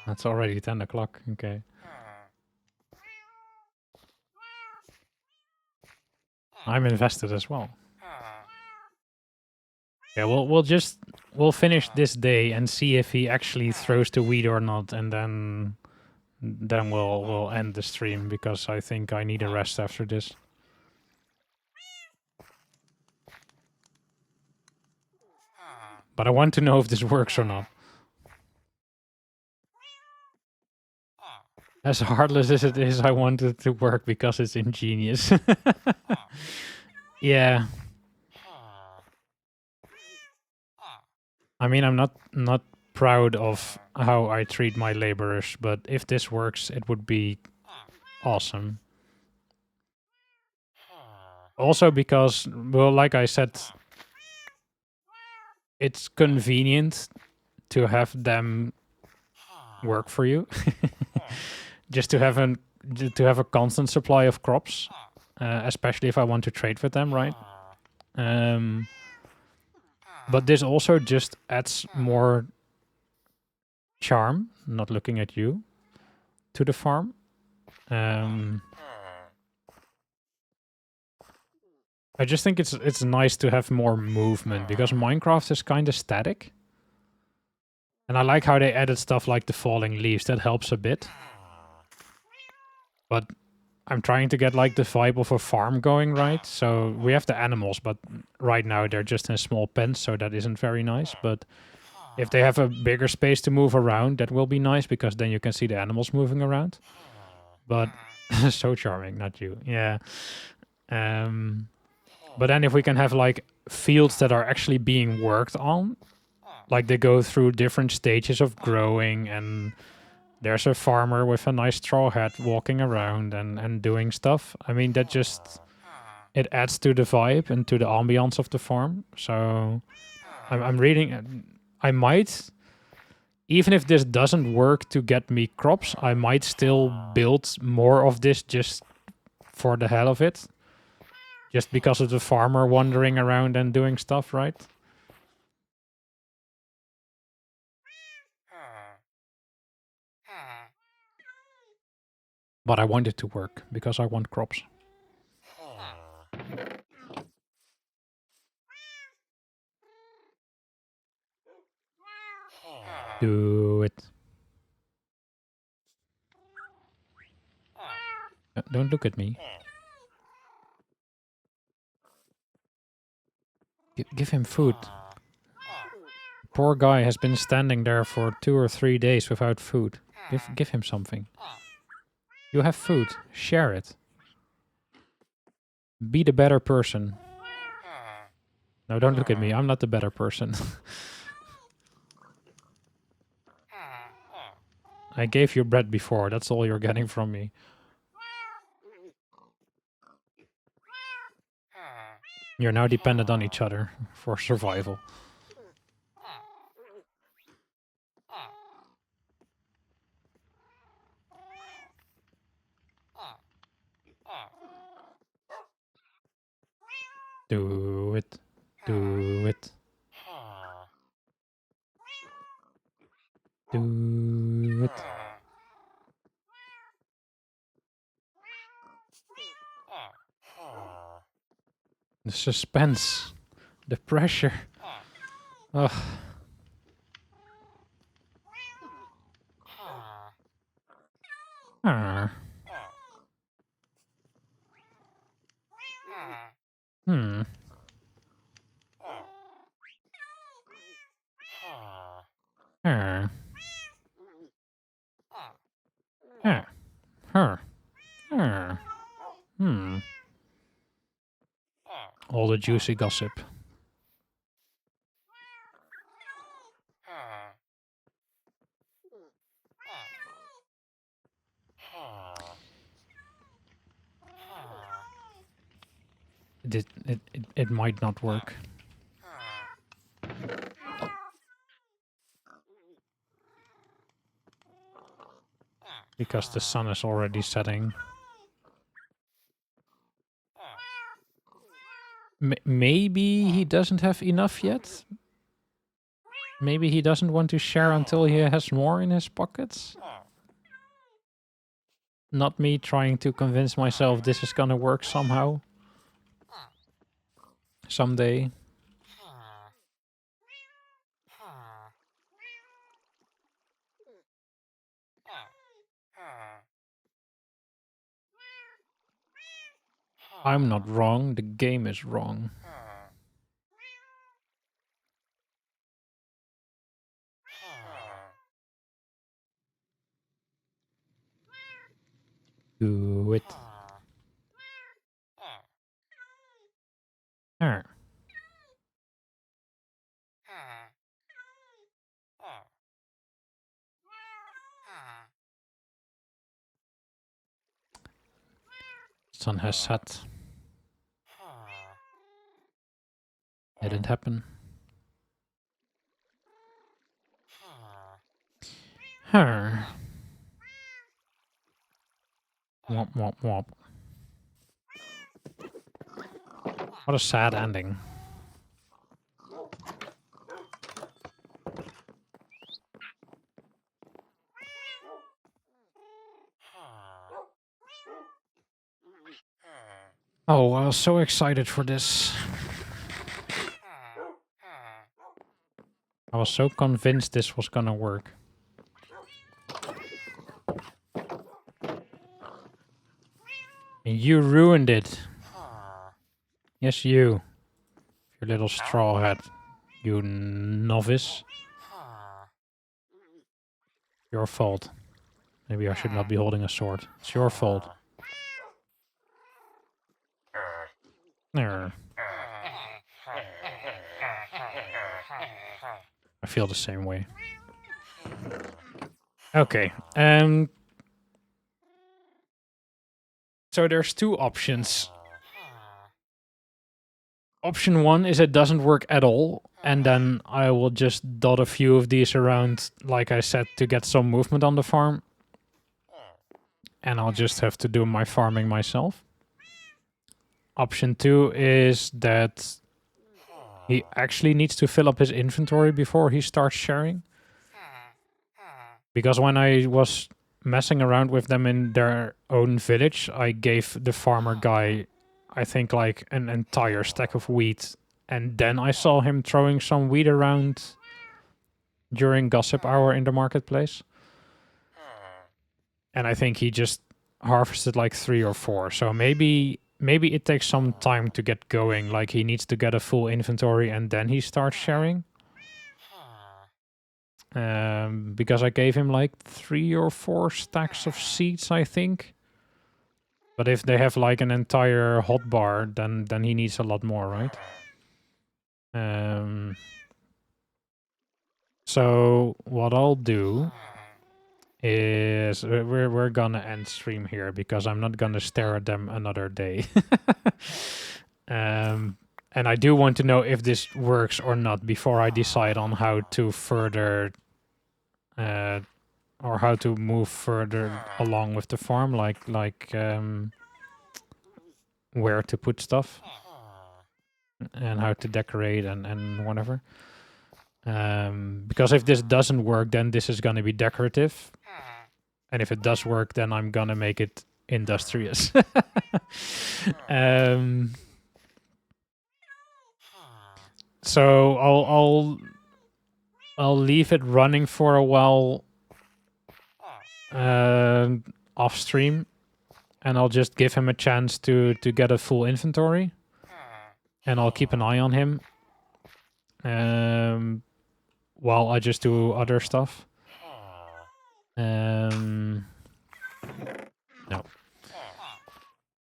That's already 10 o'clock, okay. I'm invested as well. Yeah, we'll finish this day and see if he actually throws the wheat or not, and then we'll end the stream because I think I need a rest after this. But I want to know if this works or not. As heartless as it is, I want it to work because it's ingenious. Yeah. I mean, I'm not proud of how I treat my laborers, but if this works, it would be awesome. Also because, well, like I said, it's convenient to have them work for you. Just to have a constant supply of crops, especially if I want to trade with them, right? But this also just adds more charm, not looking at you, to the farm. I just think it's nice to have more movement because Minecraft is kind of static. And I like how they added stuff like the falling leaves. That helps a bit. But I'm trying to get like the vibe of a farm going, right? So we have the animals, but right now they're just in small pens, so that isn't very nice. But if they have a bigger space to move around, that will be nice because then you can see the animals moving around. But so charming, not you. Yeah. But then if we can have like fields that are actually being worked on, like they go through different stages of growing and there's a farmer with a nice straw hat walking around and doing stuff. I mean, that just, it adds to the vibe and to the ambiance of the farm. So I'm reading, I might, even if this doesn't work to get me crops, I might still build more of this just for the hell of it. Just because of the farmer wandering around and doing stuff, right? But I want it to work because I want crops. Do it. Don't look at me. Give him food. Poor guy has been standing there for 2 or 3 days without food. Give him something. You have food. Share it. Be the better person. No, don't look at me. I'm not the better person. I gave you bread before. That's all you're getting from me. You're now dependent on each other for survival. Do it. Do it. Do it. The suspense. The pressure. Ugh. Ah. Hmm. Ah. Ah. Huh. Ah. Hmm. All the juicy gossip. It might not work. Because the sun is already setting. Maybe he doesn't have enough yet? Maybe he doesn't want to share until he has more in his pockets? Not me trying to convince myself this is gonna work somehow. Someday. I'm not wrong, the game is wrong. Do it. Ah. Sun has set. Didn't happen. Huh. Womp womp womp. What a sad ending. Oh, I was so excited for this. I was so convinced this was gonna work. And you ruined it. Yes, you. Your little straw hat. You novice. Your fault. Maybe I should not be holding a sword. It's your fault. I feel the same way. Okay. So there's 2 options. Option 1 is it doesn't work at all, and then I will just dot a few of these around, like I said, to get some movement on the farm. And I'll just have to do my farming myself. Option 2 is that he actually needs to fill up his inventory before he starts sharing. Because when I was messing around with them in their own village, I gave the farmer guy, I think, like an entire stack of wheat. And then I saw him throwing some wheat around during gossip hour in the marketplace. And I think he just harvested like 3 or 4. So maybe maybe it takes some time to get going. Like he needs to get a full inventory and then he starts sharing. Because I gave him like 3 or 4 stacks of seeds, I think. But if they have like an entire hotbar, then he needs a lot more, right? So what I'll do is we're gonna end stream here because I'm not gonna stare at them another day. And I do want to know if this works or not before I decide on how to further or how to move further along with the farm, like where to put stuff and how to decorate and whatever. Because if this doesn't work, then this is gonna be decorative. And if it does work, then I'm gonna make it industrious. So I'll leave it running for a while off stream, and I'll just give him a chance to get a full inventory, and I'll keep an eye on him while I just do other stuff. No.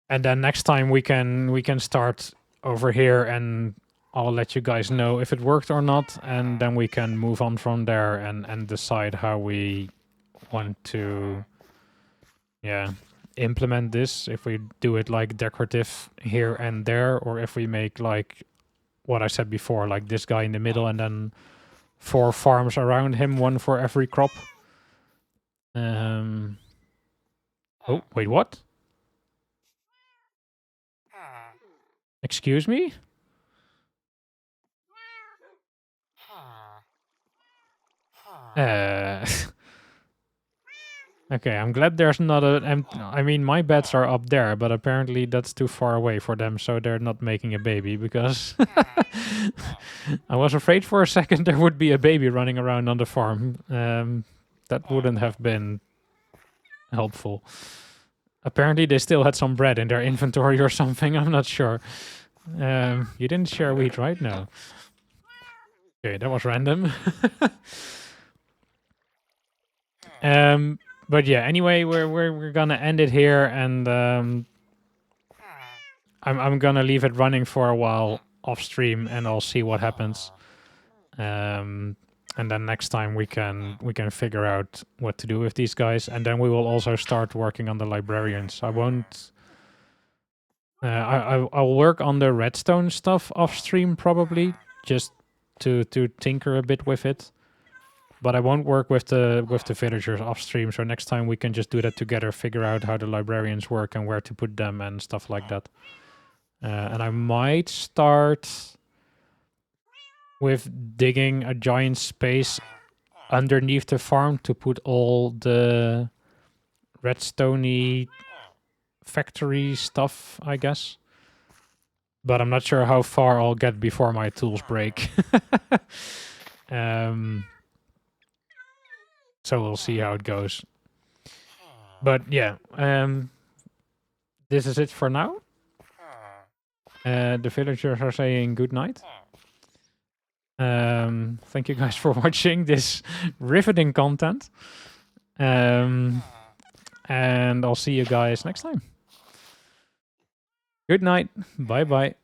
And then next time we can start over here, and I'll let you guys know if it worked or not, and then we can move on from there and decide how we want to implement this. If we do it like decorative here and there, or if we make like what I said before, like this guy in the middle and then 4 farms around him, 1 for every crop. Oh, wait, what? Excuse me? Okay, I'm glad there's not a... I mean, my beds are up there, but apparently that's too far away for them, so they're not making a baby, because... I was afraid for a second there would be a baby running around on the farm. That wouldn't have been helpful. Apparently they still had some bread in their inventory or something, I'm not sure. You didn't share wheat, right? No. Okay, that was random. But yeah, anyway, we're gonna end it here, and I'm gonna leave it running for a while off stream, and I'll see what happens. And then next time we can figure out what to do with these guys, and then we will also start working on the librarians. I won't. I'll work on the redstone stuff off stream probably, just to tinker a bit with it. But I won't work with the villagers off stream, so next time we can just do that together, figure out how the librarians work and where to put them and stuff like that. And I might start with digging a giant space underneath the farm to put all the redstoney factory stuff, I guess. But I'm not sure how far I'll get before my tools break. So we'll see how it goes. But yeah, this is it for now. The villagers are saying good night. Thank you guys for watching this riveting content. And I'll see you guys next time. Good night. Bye bye.